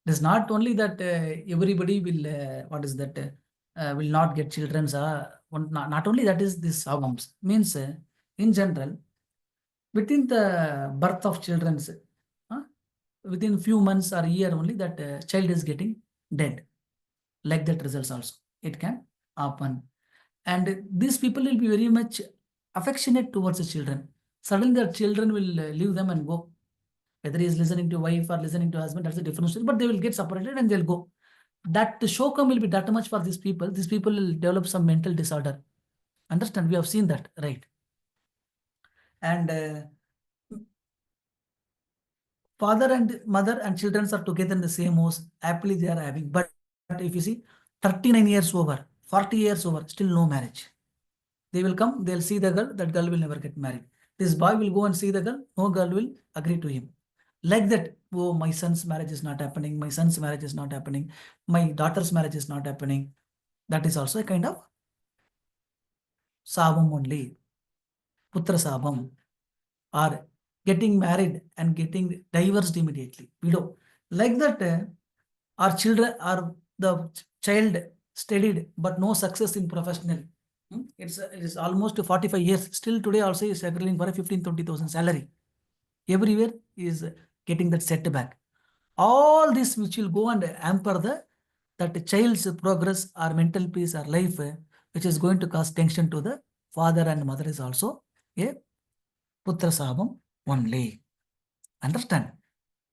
It is not only that everybody will, will not get children. Not only that is this albums. Means in general, within the birth of children, within few months or year only that child is getting dead. Like that results also. It can happen. And these people will be very much affectionate towards the children. Suddenly the children will leave them and go. Whether he is listening to wife or listening to husband, that's a different story. But they will get separated and they'll go. That shokam will be that much for these people. These people will develop some mental disorder. Understand? We have seen that, right? And father and mother and children are together in the same house. Happily they are having. But if you see, 39 years over, 40 years over, still no marriage. They will come, they'll see the girl, that girl will never get married. This boy will go and see the girl, no girl will agree to him. Like that, oh, my son's marriage is not happening, my son's marriage is not happening, my daughter's marriage is not happening. That is also a kind of sabam only, putra sabam, or getting married and getting divorced immediately, widow. Like that, our children, are the child studied but no success in professional. It is almost 45 years. Still today also is struggling for a 15-20,000 salary. Everywhere is getting that setback. All this which will go and hamper that child's progress or mental peace or life, which is going to cause tension to the father and mother, is also a putra sabam. only. Understand?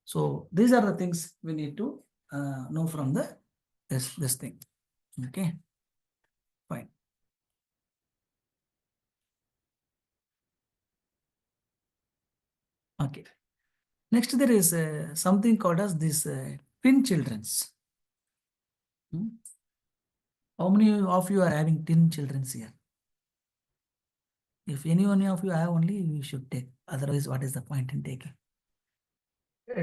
So these are the things we need to know from the this thing. Okay, fine. Okay. Next, there is something called as this twin childrens. How many of you are having twin childrens here? If any one of you have only, you should take. Otherwise, what is the point in taking?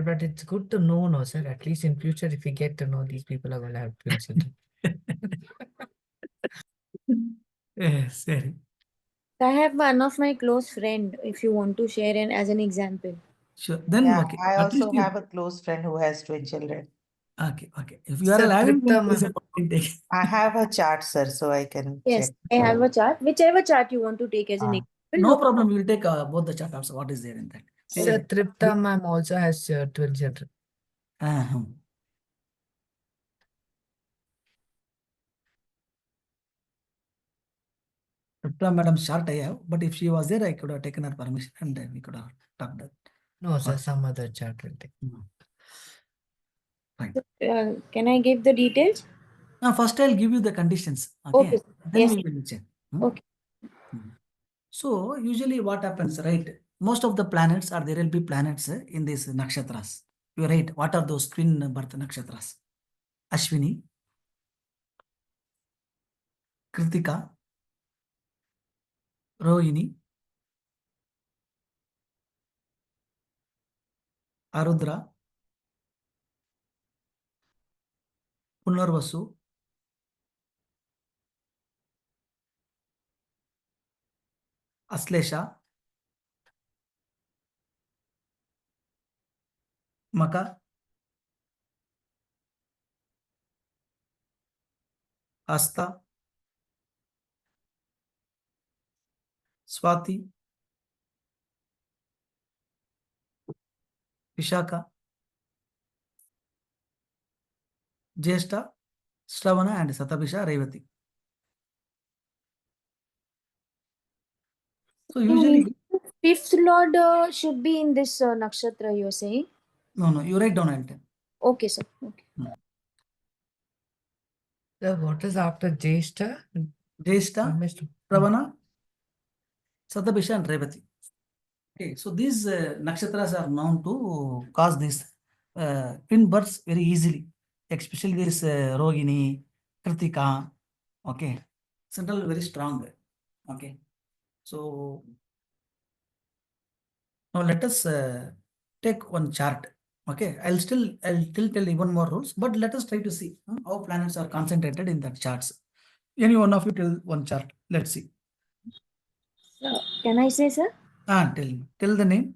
But it's good to know, no, sir. At least in future, if we get to know these people are going to have twin children. Yes, sorry. I have one of my close friend, if you want to share an as an example. Sure. Then Yeah, okay. I At least also you. have a close friend who has twin children. Okay, okay. If you are Sir, having, then Tripta, there is a ma'am. point in taking. I have a chart, sir, so I can Yes, check. I have a chart. Whichever chart you want to take as an example. No problem. We will take both the chart also. What is there in that? Sir, Tripta, ma'am also has twin children. Uh-huh. Tripta madam's chart I have, but if she was there, I could have taken her permission and then we could have talked that. No, sir, Okay. some other chart will take. Fine. Can I give the details? Now, first I'll give you the conditions. Okay. Okay. Then Yes. we will check. Okay. So usually what happens, right? Most of the planets are there will be planets in these nakshatras. You're right. What are those twin birth nakshatras? Ashwini, Kritika, Rohini, Arudra, Punarvasu, Aslesha, Maka, Asta, Swati, Vishaka, Jeshta, Shravana, and Satabisha, Revati. So usually, Fifth Lord should be in this nakshatra, you're saying? no, you write down item. Okay, sir. Okay. Sir, what is after Jeshta? Jeshta, Missed. Shravana, Satabisha, and Revati. Okay, so these nakshatras are known to cause these twin births very easily, especially this Rohini, Kritika. Okay, central very strong. Okay, so now let us take one chart. Okay, I'll still tell you one more rules, but let us try to see how planets are concentrated in that charts. Any one of you tell one chart. Let's see. Can I say, sir? Tell the name.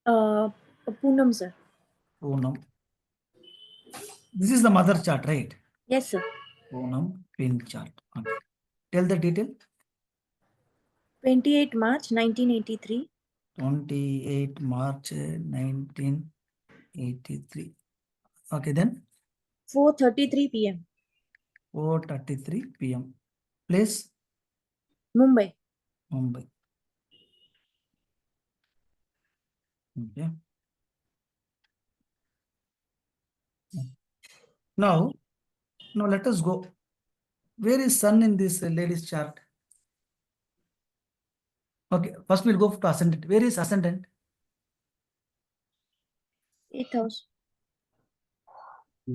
Punyam, sir. Poonam. This is the mother chart, right? Yes, sir. Poonam twin chart. Okay. Tell the detail. 28 March 1983. 28 March 1983. Okay, then 4:33 p.m. 4:33 p.m. Place Mumbai. Mumbai. Okay. Now let us go. Where is Sun in this lady's chart? Okay, first we'll go to ascendant. Where is ascendant? 8th house.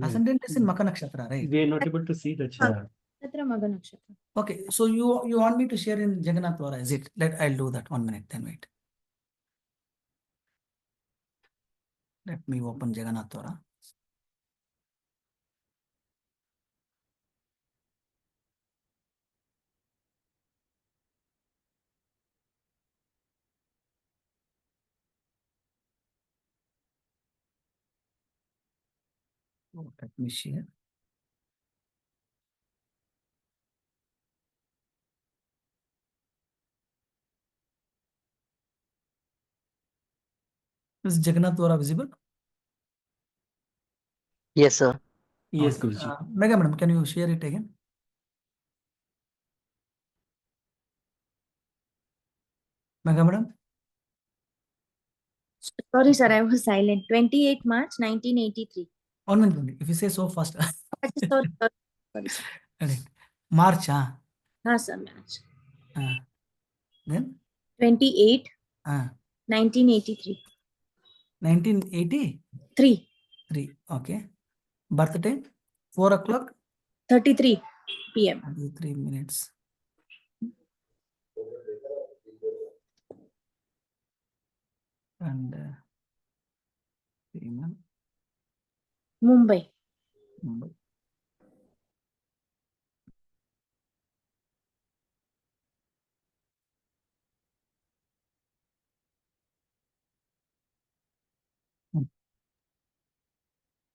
Ascendant is in Maka Nakshatra, right? We are not able to see the chart. Nakshatra, Maga Nakshatra. Okay, so you want me to share in Jagannath Vara, is it? I'll do that 1 minute, then wait. Let me open Jagannath Vara. Let me share. Is Jagannath Vara visible? Yes, sir. Yes, Okay. Guruji. Mega madam, can you share it again? Mega madam? Sorry, sir, I was silent. 28 March 1983. 1 minute only. If you say so fast. Sorry, sorry, sir. Right. March, Sir, March. then 28 uh, 1983. 1983. 3. Okay. Birth time 4 o'clock. 33 p.m. 3 minutes. And Mumbai. Mumbai.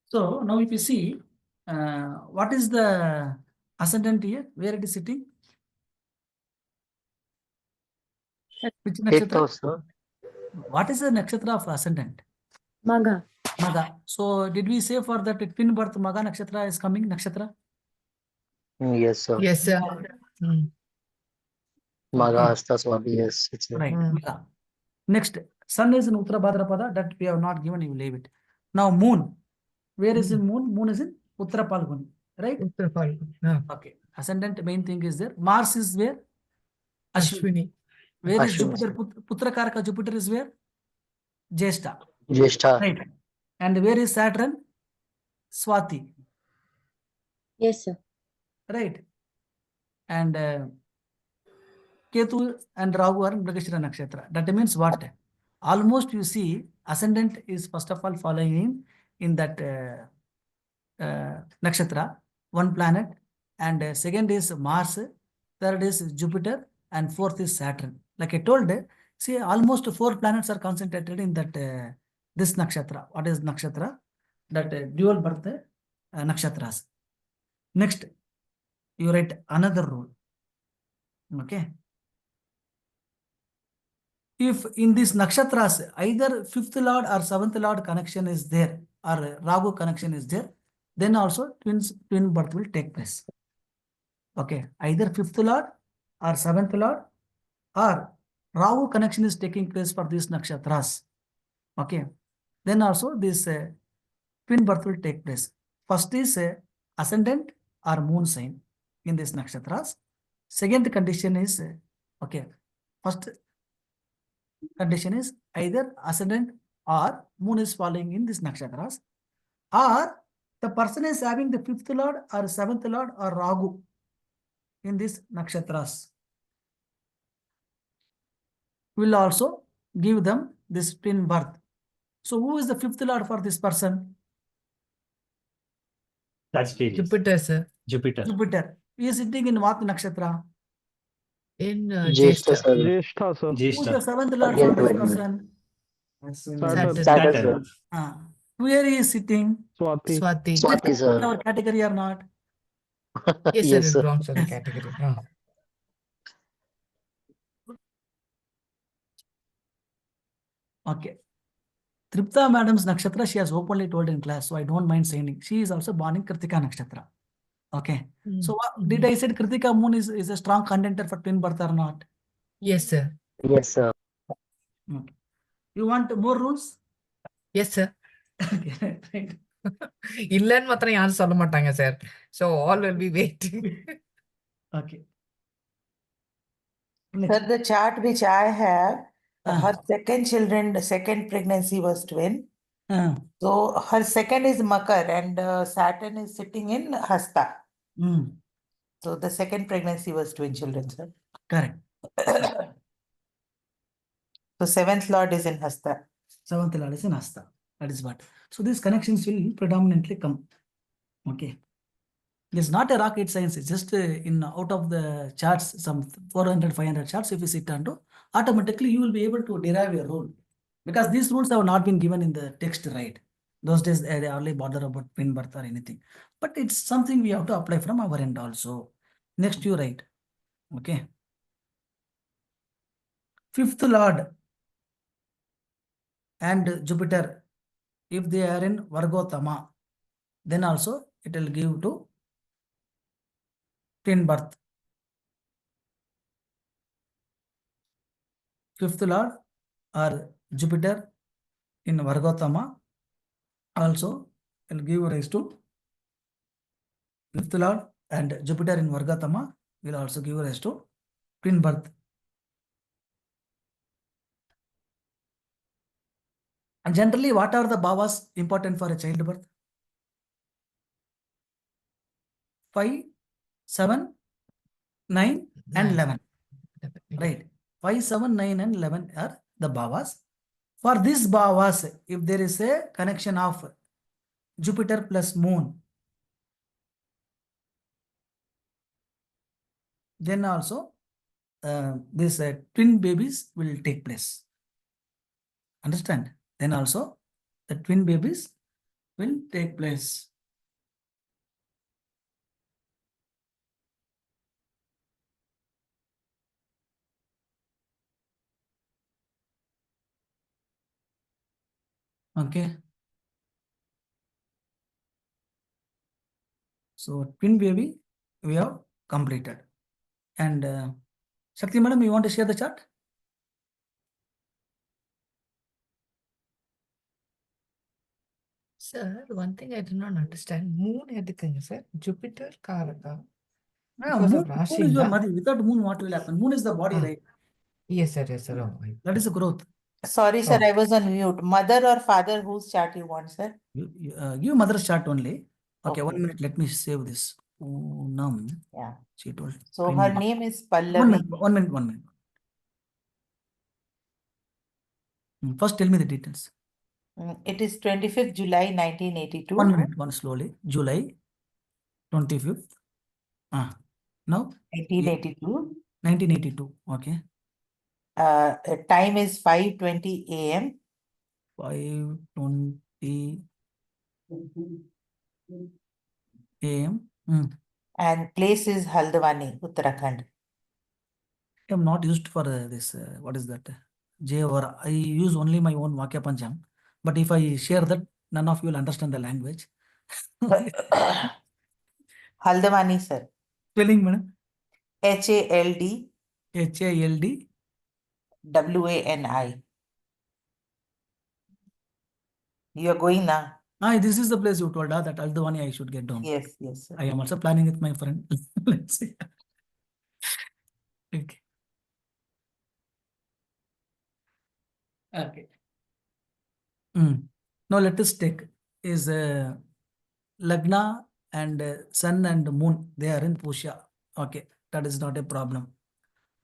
So now if you see, what is the ascendant here? Where it is sitting? Which Eighth nakshatra? house, sir. What is the nakshatra of ascendant? Magha. Magha. So did we say for that twin birth Magha nakshatra is coming nakshatra? Yes, sir. Yes, sir. Mm. Magha, Okay. Hasta, Swati, yes, it's Right. Mm. Magha. Next, sun is in Uttara Bhadrapada, that we have not given, you leave it. Now moon. Where is the moon? Moon is in Uttara Palguni, right? Putra Pal. Ah. Okay. Ascendant main thing is there. Mars is where? Ashwini. Ashwini. Where is Ashwini. Jupiter? Putra Karaka Jupiter is where? Jeshta. Jyeshtha. Right. And where is Saturn? Swati. Yes, sir. Right. And Ketu and Rahu are in Mrigashira Nakshatra. That means what? Almost you see, ascendant is first of all following in that nakshatra, one planet, and second is Mars, third is Jupiter, and fourth is Saturn. Like I told, see, almost 4 planets are concentrated in that this nakshatra. What is nakshatra? That dual birth nakshatras. Next, you write another rule. Okay. If in these nakshatras either 5th lord or 7th lord connection is there, or Rahu connection is there, then also twin birth will take place. Okay, either 5th lord or 7th lord or Rahu connection is taking place for these nakshatras. Okay, then also this twin birth will take place. First is ascendant or moon sign in these nakshatras. Second condition is okay. First condition is either ascendant or moon is falling in these nakshatras, or the person is having the 5th lord or 7th lord or Rahu in these nakshatras. Will also give them this twin birth. So who is the 5th lord for this person? Sagittarius. Jupiter, sir. Jupiter. Jupiter. He is sitting in what nakshatra? In Jyeshtha, Jyeshtha. sir. Jyeshtha, sir. Who is the Jyeshtha. 7th lord Again, for this 12. person? Saturn. Saturn. Saturn, sir. Where he is sitting? Swati. Swati. Swati, sir. Our category or not? Yes, sir. Yes, It sir. belongs to the Yes. category. Ah. Okay. Tripta madam's nakshatra, she has openly told in class, so I don't mind saying. She is also born in Kritika nakshatra. Okay. So did I said Kritika moon is a strong contender for twin birth or not? Yes, sir. Yes, sir. Okay. You want more rules? Yes, sir. Okay, right. இல்லன்னு மாத்திரம் யாரும் சொல்ல மாட்டாங்க sir. So all will be waiting. Okay. Sir, the chart which I have, Ah. her second children, the second pregnancy was twin. Ah. So her second is Makar and Saturn is sitting in Hasta. Mm. So the second pregnancy was twin children, sir. Correct. So 7th lord is in Hasta. 7th lord is in Hasta. That is what. So these connections will predominantly come. Okay. It's not a rocket science. It's just in out of the charts, some 400, 500 charts. If you sit and do, automatically you will be able to derive a rule. Because these rules have not been given in the text, right? Those days they hardly bother about twin birth or anything. But it's something we have to apply from our end also. Next you write. Okay. 5th lord and Jupiter, if they are in Vargotama, then also it will give to twin birth. 5th lord or Jupiter in Vargotama also will give rise to fifth lord, and Jupiter in Vargatama will also give rise to twin birth. And generally, what are the bhavas important for a childbirth? 5, 7, 9, and 11. Right. 5, 7, 9, and 11 are the bhavas. For these bhavas, if there is a connection of Jupiter plus moon, then also these twin babies will take place. Understand? Then also the twin babies will take place. Okay. So twin baby we have completed. And Shakti madam, you want to share the chart? Sir, one thing I did not understand. Moon edukanga, sir. Jupiter Karaka. Yeah, Because moon, of Rashi, moon is your na? mother. Without moon, what will happen? Moon is the body, Ah. right? Yes, sir. Yes, sir. Oh, That is the growth. Sorry, sir, Oh. I was on mute. Mother or father, whose chart you want, sir? Give mother's chart only. Okay, Okay. 1 minute. Let me save this. Punyam. Yeah. She told. So twin her baby. name is 1 Pallavi. minute. 1 minute. 1 minute. First, tell me the details. It is 25th July 1982. 1 minute. One slowly. July 25th. Now 1982. 1982. Okay. Time is 5:20 a.m. 5:20 a.m. and place is Haldwani, Uttarakhand. I'm not used for this. What is that? J or I use only my own Vakya Pancham. But if I share that, none of you will understand the language. Haldwani, sir. Spelling, madam. HALD HALD. WANI. You are going now? This is the place you told that Aldavani I should get down. Yes, yes, sir. I am also planning with my friend. Let's see. Okay. Okay. Now let us take is Lagna and Sun and Moon. They are in Pusha. Okay, that is not a problem.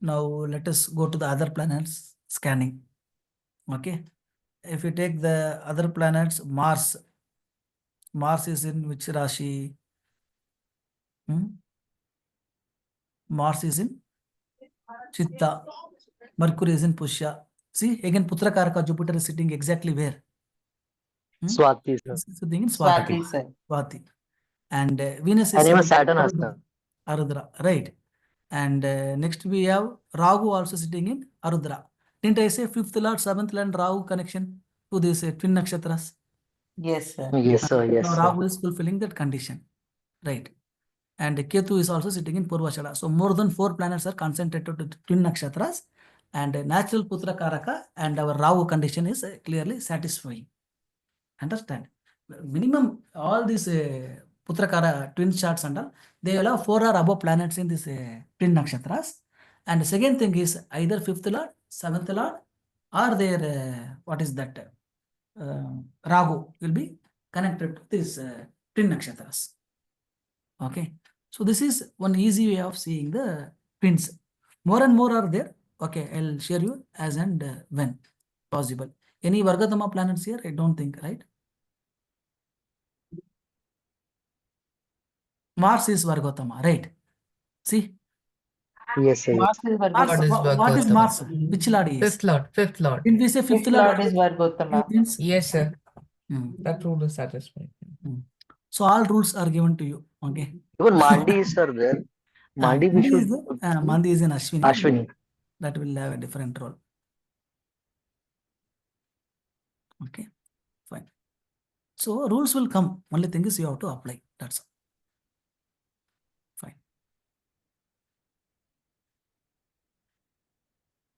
Now let us go to the other planets scanning. Okay, if you take the other planets, Mars is in which Rashi? Mars is in Chitta. Mercury is in Pushya. See, again Putra Karaka, Jupiter is sitting exactly where? Swati, sir. Sitting in Swati. Swati, sir. Swati. And Venus is And even sitting Saturn has Arudra. Arudra, right. And next we have Rahu also sitting in Arudra. Didn't I say 5th Lord, 7th Lord, Rahu connection to this twin nakshatras? Yes, sir. Yes, sir. Yes, Now sir. Rahu is fulfilling that condition. Right. And Ketu is also sitting in Purva. So more than 4 planets are concentrated to twin nakshatras. And natural Putra Karaka and our Rahu condition is clearly satisfying. Understand? Minimum all these Putrakara twin charts and all, they will have 4 or above planets in this twin nakshatras. And the second thing is either 5th Lord, 7th Lord, or their what is that? Rahu will be connected to this twin nakshatras. Okay. So this is one easy way of seeing the twins. More and more are there. Okay, I'll share you as and when possible. Any Vargatama planets here? I don't think, right? Mars is Vargotama, right? See? Yes, sir. Yes. Mars is Mars, Lord is what is Bhagavatam. Mars? Which Lord is? Fifth Lord. Fifth Lord. Did we say 5th Fifth Lord? Lord is Vargotama. Twins? Yes, sir. Hmm. That rule is satisfied. So all rules are given to you. Okay. Even Mandi is, sir, there. Mandi we Mandi should. is Mandi is in Ashwini. Ashwini. That will have a different role. Okay. Fine. So rules will come. Only thing is you have to apply. That's all. Fine.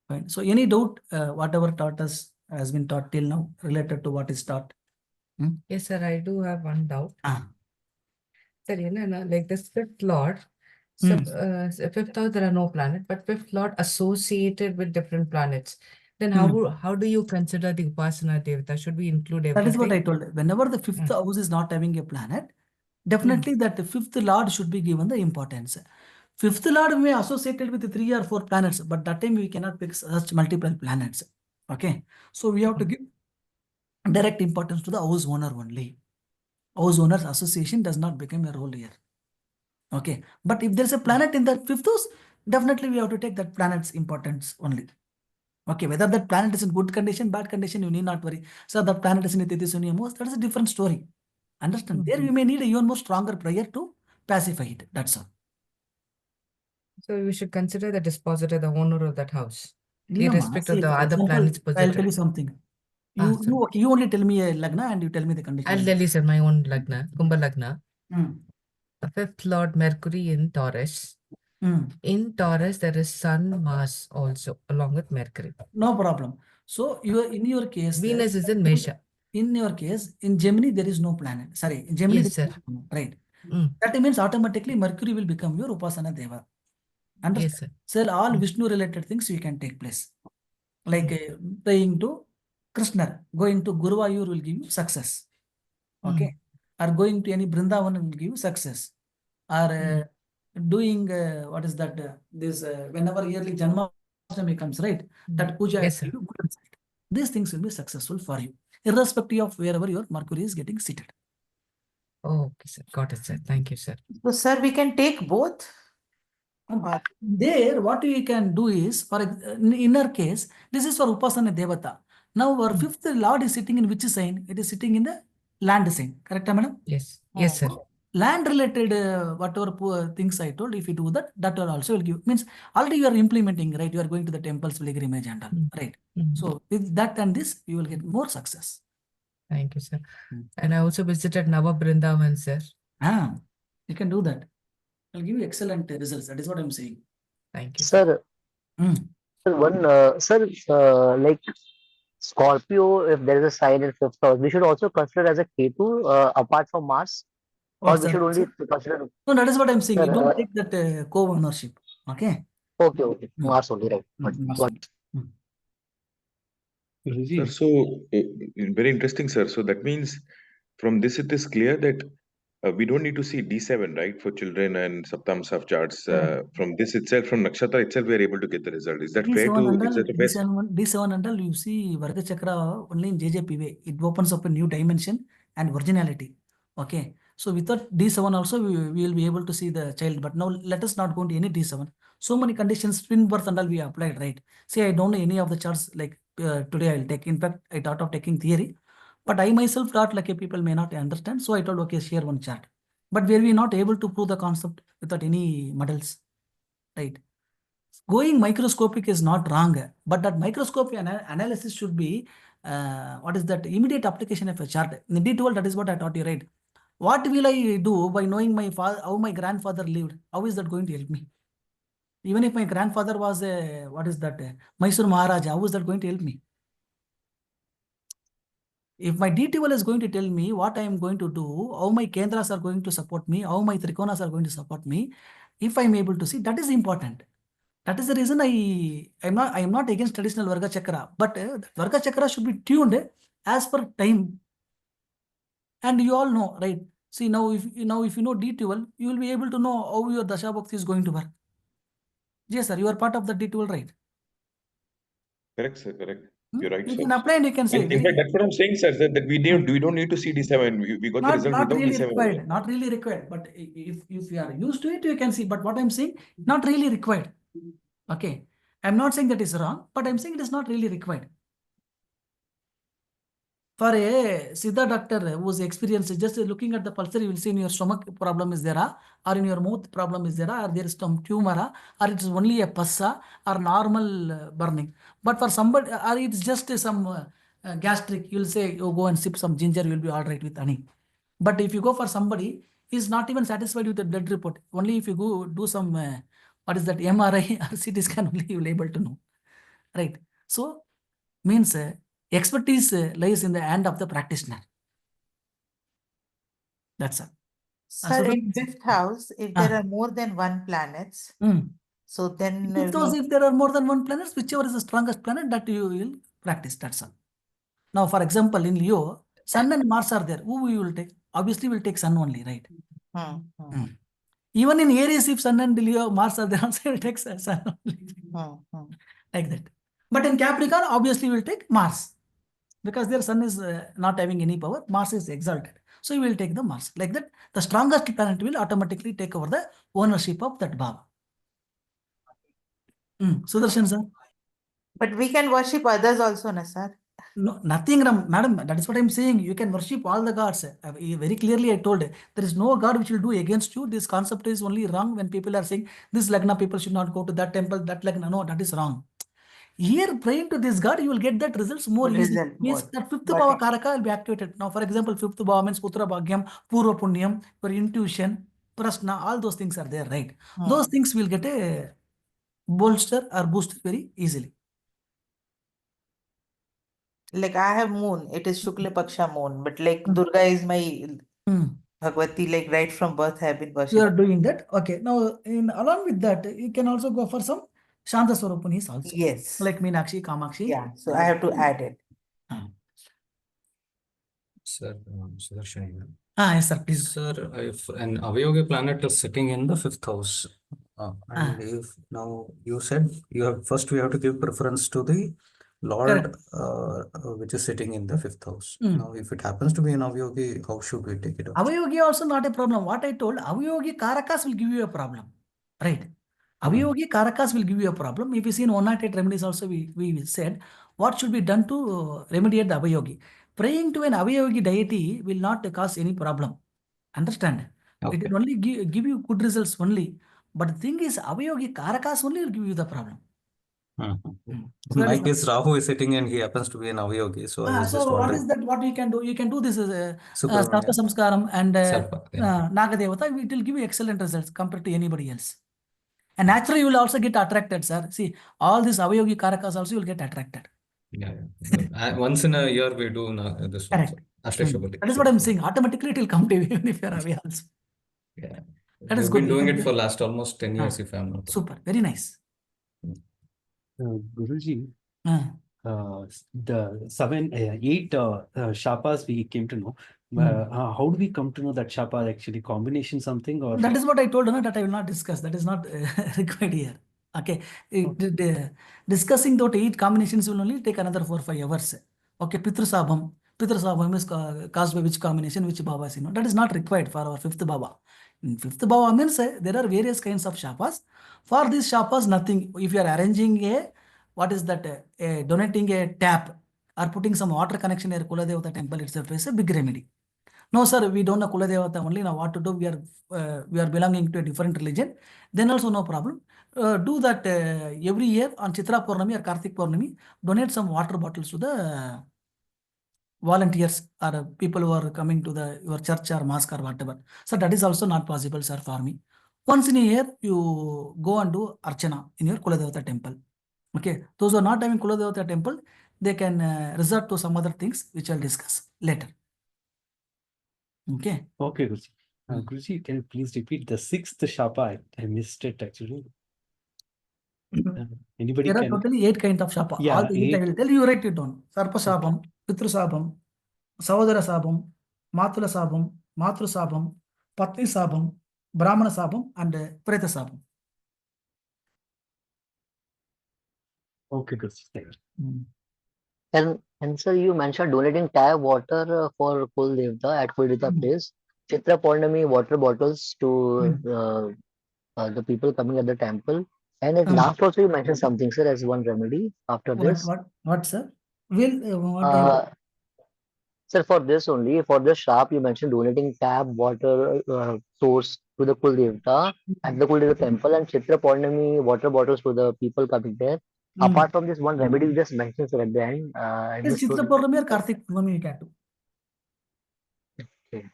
Fine. So any doubt, whatever taught us has been taught till now related to what is taught? Yes, sir. I do have one doubt. Ah. Sir, like this fifth lord, so fifth house, there are no planet, but fifth lord associated with different planets. Then how do you consider the upasana devata? Should we include That is what I everything? told. Whenever the fifth house is not having a planet, definitely that the fifth lord should be given the importance. Fifth lord may associated with 3 or 4 planets, but that time we cannot pick such multiple planets. Okay, so we have to give direct importance to the house owner only. House owners association does not become a role here. Okay, but if there's a planet in the fifth house, definitely we have to take that planet's importance only. Okay, whether that planet is in good condition, bad condition, you need not worry. So the planet is in a Tithisunyam house, that is a different story. Understand? There we may need a even more stronger prayer to pacify it. That's all. So we should consider the dispositor, the owner of that house, Illamma, irrespective see, of the for other example, planets I'll positive. tell you something. sir. You only tell me a lagna and you tell me the condition. I'll tell you, sir, my own lagna, Kumbha lagna. Hmm. The fifth lord Mercury in Taurus. In Taurus, there is Sun, Mars also, along with Mercury. No problem. So in your case, Venus is in Mesha. in your case, in Gemini, there is no planet. Sorry, in Gemini, Yes, there is sir. no planet, right? Mm. That means automatically Mercury will become your Upasana Deva. Understand? Yes, sir. So all Vishnu related things you can take place. Like praying to Krishna, going to Guruvayur will give you success. Okay. Or going to any Brindavan will give you success. Or doing what is that? This whenever yearly Janmashtami comes, right? That puja Yes, will sir. give you good result. These things will be successful for you, irrespective of wherever your Mercury is getting seated. Okay, sir. Got it, sir. Thank you, sir. So, sir, we can take both. There, what we can do is, for in our case, this is for Upasana Devata. Now, our fifth Lord is sitting in which sign? It is sitting in the land sign. Correct, madam? Yes. Yes, sir. Land related whatever things I told, if you do that, that will also will give. Means already you are implementing, right? You are going to the temples, pilgrimage and all, right? So with that and this, you will get more success. Thank you, sir. And I also visited Nava Brindavan, sir. You can do that. I'll give you excellent results. That is what I'm saying. Thank you, sir. Sir, like Scorpio, if there is a sign in fifth house, we should also consider as a Ketu apart from Mars, or we should only consider. No, that is what I'm saying. Sir, You don't take that co-ownership. Okay. Okay, Mars only, right? Got it. Sir, so very interesting, sir. So that means from this it is clear that we don't need to see D7, right, for children and Saptam Saf charts. From this itself, from Nakshatra itself, we are able to get the result. Is that fair to? Is that the best? D7 and you see Varga Chakra only in JJP way. It opens up a new dimension and originality. Okay. So without D7 also we will be able to see the child. But now let us not go into any D7. So many conditions, twin birth and all we applied, right? See, I don't know any of the charts like today I'll take. In fact, I thought of taking theory. But I myself thought like people may not understand. So I told, okay, share one chart. But were we not able to prove the concept without any models, right? Going microscopic is not wrong, but that microscopic analysis should be, what is that, immediate application of a chart. In the D12, that is what I taught you, right? What will I do by knowing my father, how my grandfather lived? How is that going to help me? Even if my grandfather was a, what is that, Mysore Maharaja, how is that going to help me? If my D12 is going to tell me what I am going to do, how my Kendras are going to support me, how my Trikonas are going to support me, if I am able to see, that is important. That is the reason I am not against traditional Varga Chakra, but Varga Chakra should be tuned as per time. And you all know, right? See, now if you know D12, you will be able to know how your Dasha Bhakti is going to work. Yes, sir, you are part of the D12, right? Correct, sir. Correct. You're right, You sir. can apply and you can say. In fact, that's what I'm saying, sir. That we don't need to see D7. We got the result Not without really D7. required. Not really required. But if you are used to it, you can see. But what I'm saying, not really required. Okay. I'm not saying that is wrong, but I'm saying it is not really required. For a Siddha doctor who's experienced, just looking at the pulsar, you will see in your stomach problem is there, or in your mouth problem is there, or there is some tumor, or it is only a passa, or normal burning. But for somebody, or it's just some gastric, you'll say, you go and sip some ginger, you'll be all right with honey. But if you go for somebody, he's not even satisfied with the blood report. Only if you go do some, what is that, MRI or CT scan, only you will able to know. Right. So, means Expertise lies in the hand of the practitioner. That's all. Sir, so in the- fifth house, if Ah. there are more than one planets, Mm. so then Because if there are more than one planet, whichever is the strongest planet, that you will practice. That's all. Now, for example, in Leo, Sun and Mars are there. Who we will take? Obviously, we'll take Sun only, right? Hmm. Even in Aries, if Sun and Leo, Mars are there, also we'll take Sun only. Like that. But in Capricorn, obviously, we'll take Mars. Because their Sun is not having any power, Mars is exalted. So you will take the Mars. Like that, the strongest planet will automatically take over the ownership of that Bhava. Sudarshan sir? But we can worship others also, na sir? No, nothing, madam. That is what I'm saying. You can worship all the gods. Very clearly, I told there is no god which will do against you. This concept is only wrong when people are saying this Lagna people should not go to that temple, that Lagna. No, that is wrong. Here, praying to this god, you will get that results more easily. Result Means more. that fifth Got Bhava it. Karaka will be activated. Now, for example, fifth Bhava means Putra, Bagyam, Purva, Punyam, your intuition, Prasna, all those things are there, right? Those things will get a bolster or boost very easily. Like I have moon, it is Shukla Paksha moon, but like Durga is my Bhagwati, like right from birth I have been You are worshipped. doing that. Okay. Now, along with that, you can also go for some Shanta Swarupanis also. Yes. Like Meenakshi, Kamakshi. Yeah, so I have to add it. Sir, Sudarshan here. Yes, sir, please. Sir, if an Avayogi planet is sitting in the fifth house, and if now you said you have first we have to give preference to the Lord which is sitting in the fifth house. Now, if it happens to be an Avayogi, how should we take it up? Avayogi also not a problem. What I told, Avayogi Karakas will give you a problem. Right? Avayogi Karakas will give you a problem. If you see in 108 remedies also, we said what should be done to remediate the Avayogi. Praying to an Avayogi deity will not cause any problem. Understand? Okay. It will only give you good results only. But the thing is, Avayogi Karakas only will give you the problem. So in my case, Rahu is sitting and he happens to be an Avayogi. So I was just what wondering. is that? What you can do? You can do this as a Subramanya. Sarpa Samskaram and Sarpa, yeah. Nagadevata. It will give you excellent results compared to anybody else. And naturally, you will also get attracted, sir. See, all these Avayogi Karakas also you will get attracted. Yeah. Once in a year we do this one. Correct. Ashtashapati. That is what I'm saying. Automatically, it will come to you even if you are away also. Yeah. That is We've good. been doing it for last almost 10 years, if I'm not wrong. Super. Very nice. Guruji, the 8 shapas we came to know. How do we come to know that shapa actually combination something or? That is what I told, that I will not discuss. That is not required here. Okay. Discussing those 8 combinations will only take another 4 or 5 hours. Okay. Pitrasabham. Pitrasabham is caused by which combination, which bhavas, that is not required for our fifth bhava. In fifth bhava means there are various kinds of shapas. For these shapas, nothing. If you are arranging what is that, donating a tap or putting some water connection near Kuladevatha temple itself is a big remedy. No, sir, we don't know Kuladevatha only. Now, what to do? We are belonging to a different religion. Then also no problem. Do that every year on Chitra Purnami or Kartik Purnami. Donate some water bottles to the volunteers or people who are coming to your church or mosque or whatever. So that is also not possible, sir, for me. Once in a year, you go and do Archana in your Kuladevatha temple. Okay. Those who are not having Kuladevatha temple, they can resort to some other things which I'll discuss later. Okay. Okay, Guruji. Guruji, can you please repeat the 6th shapa? I missed it actually. Anybody There are can? totally 8 kinds of shapa. Yeah, All the 8 I will tell you, write it down. Sarpa Sabam, Pitru Sabam, Sahodara Sabam, Matula Sabam, Matru Sabam, Patni Sabam, Brahmana Sabam, and Preta Sabam. Okay, Guruji. Thank you. And sir, you mentioned donating tap water for Kuladevatha at Kuladevatha place. Chitra Purnami water bottles to the people coming at the temple. And at last also you mentioned something, sir, as one remedy after this. What, sir? Will Sir, for this only, for the shop, you mentioned donating tap water source to the Kuladevatha at the Kuladevatha temple and Chitra Purnami water bottles to the people coming there. Apart from this one remedy you just mentioned, sir, at the end. I Is understood. Chitra Purnami or Kartik Purnami you can do? Okay.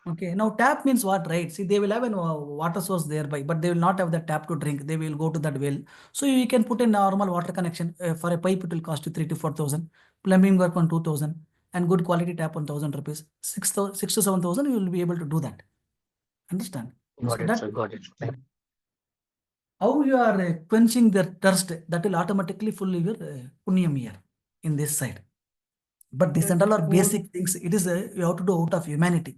Okay, now tap means what, right? See, they will have a water source thereby, but they will not have the tap to drink. They will go to that well. So you can put a normal water connection. For a pipe, it will cost you 3 to 4,000. Plumbing work on 2,000, and good quality tap on 1,000 rupees. 6 to 7,000, you will be able to do that. Understand? Got So it, that sir. Got it. how you are quenching the thirst, that will automatically fill your punyam here in this side. But these and all are basic things. It is you have to do out of humanity.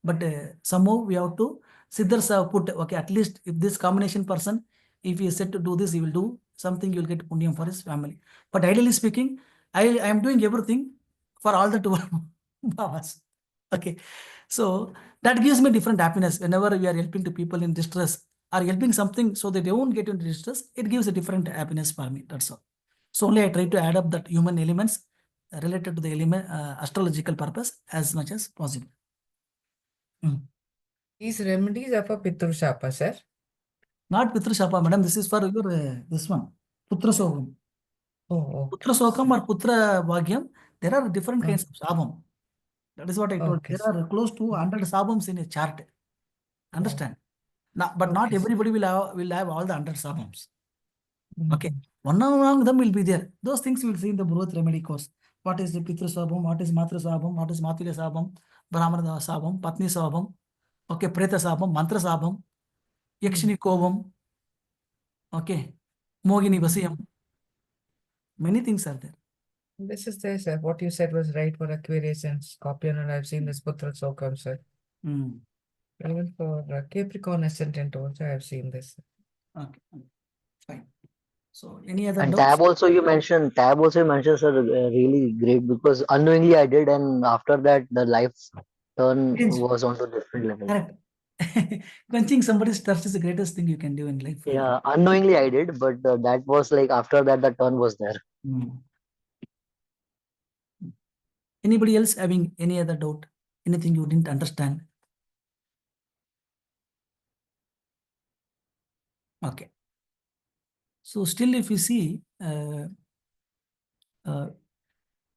But somehow we have to Siddhars have put, okay, at least if this combination person, if he is said to do this, he will do something, you will get punyam for his family. But ideally speaking, I am doing everything for all the 12 Bhavas. Okay. So that gives me different happiness whenever we are helping to people in distress or helping something so that they won't get into distress. It gives a different happiness for me. That's all. So only I try to add up that human elements related to the element astrological purpose as much as possible. These remedies are for Pitru Shapa, sir. Not Pitra Shapa, madam. This is for your this one, Putra Sokam. Oh, Putra Sokam or Putra Bagyam. There are different kinds of sabam. That is what I told. Okay, There are close to 100 sabams in a chart. Understand? But not Okay, sir. everybody will have all the 100 sabams. Okay. One among them will be there. Those things you will see in the Bruhat remedy course. What is the Pitra Sabam? What is Matra Sabam? What is Matulya Sabam? Brahmana Sabam? Patni Sabam? Okay. Preta Sabam? Mantra Sabam? Yakshini Kovam? Okay. Mogini Vasiyam? Many things are there. This is there, sir. What you said was right for Aquarius and Scorpion, and I've seen this Putra Sokam, sir. Even for Capricorn Ascendant also, I've seen this. Okay. Fine. So any other And doubts? tab also you mentioned, sir, really great because unknowingly I did, and after that the life turn Change. was on to different level. Correct. Quenching somebody's thirst is the greatest thing you can do in life. Yeah, unknowingly I did, but that was like after that the turn was there. Anybody else having any other doubt? Anything you didn't understand? Okay. So still if you see,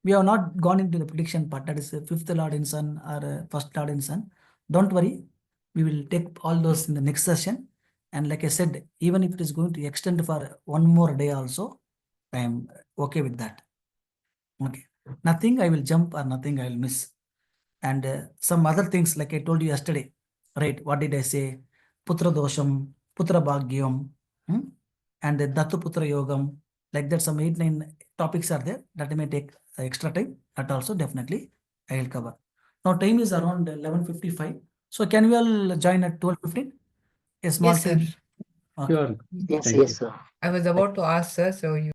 we have not gone into the prediction part, that is fifth Lord in Sun or first Lord in Sun. Don't worry, we will take all those in the next session. And like I said, even if it is going to extend for one more day also, I am okay with that. Okay. Nothing I will jump or nothing I will miss. And some other things like I told you yesterday, right? What did I say? Putra dosham, Putra Bagyam, and Datu Putra Yogam. Like that, some 8-9 topics are there that may take extra time. That also definitely I will cover. Now time is around 11:55. So can we all join at 12:15? A small Yes, sir. time. Okay. Sure. Yes, Thank you. yes, sir. I was about to ask, sir, so you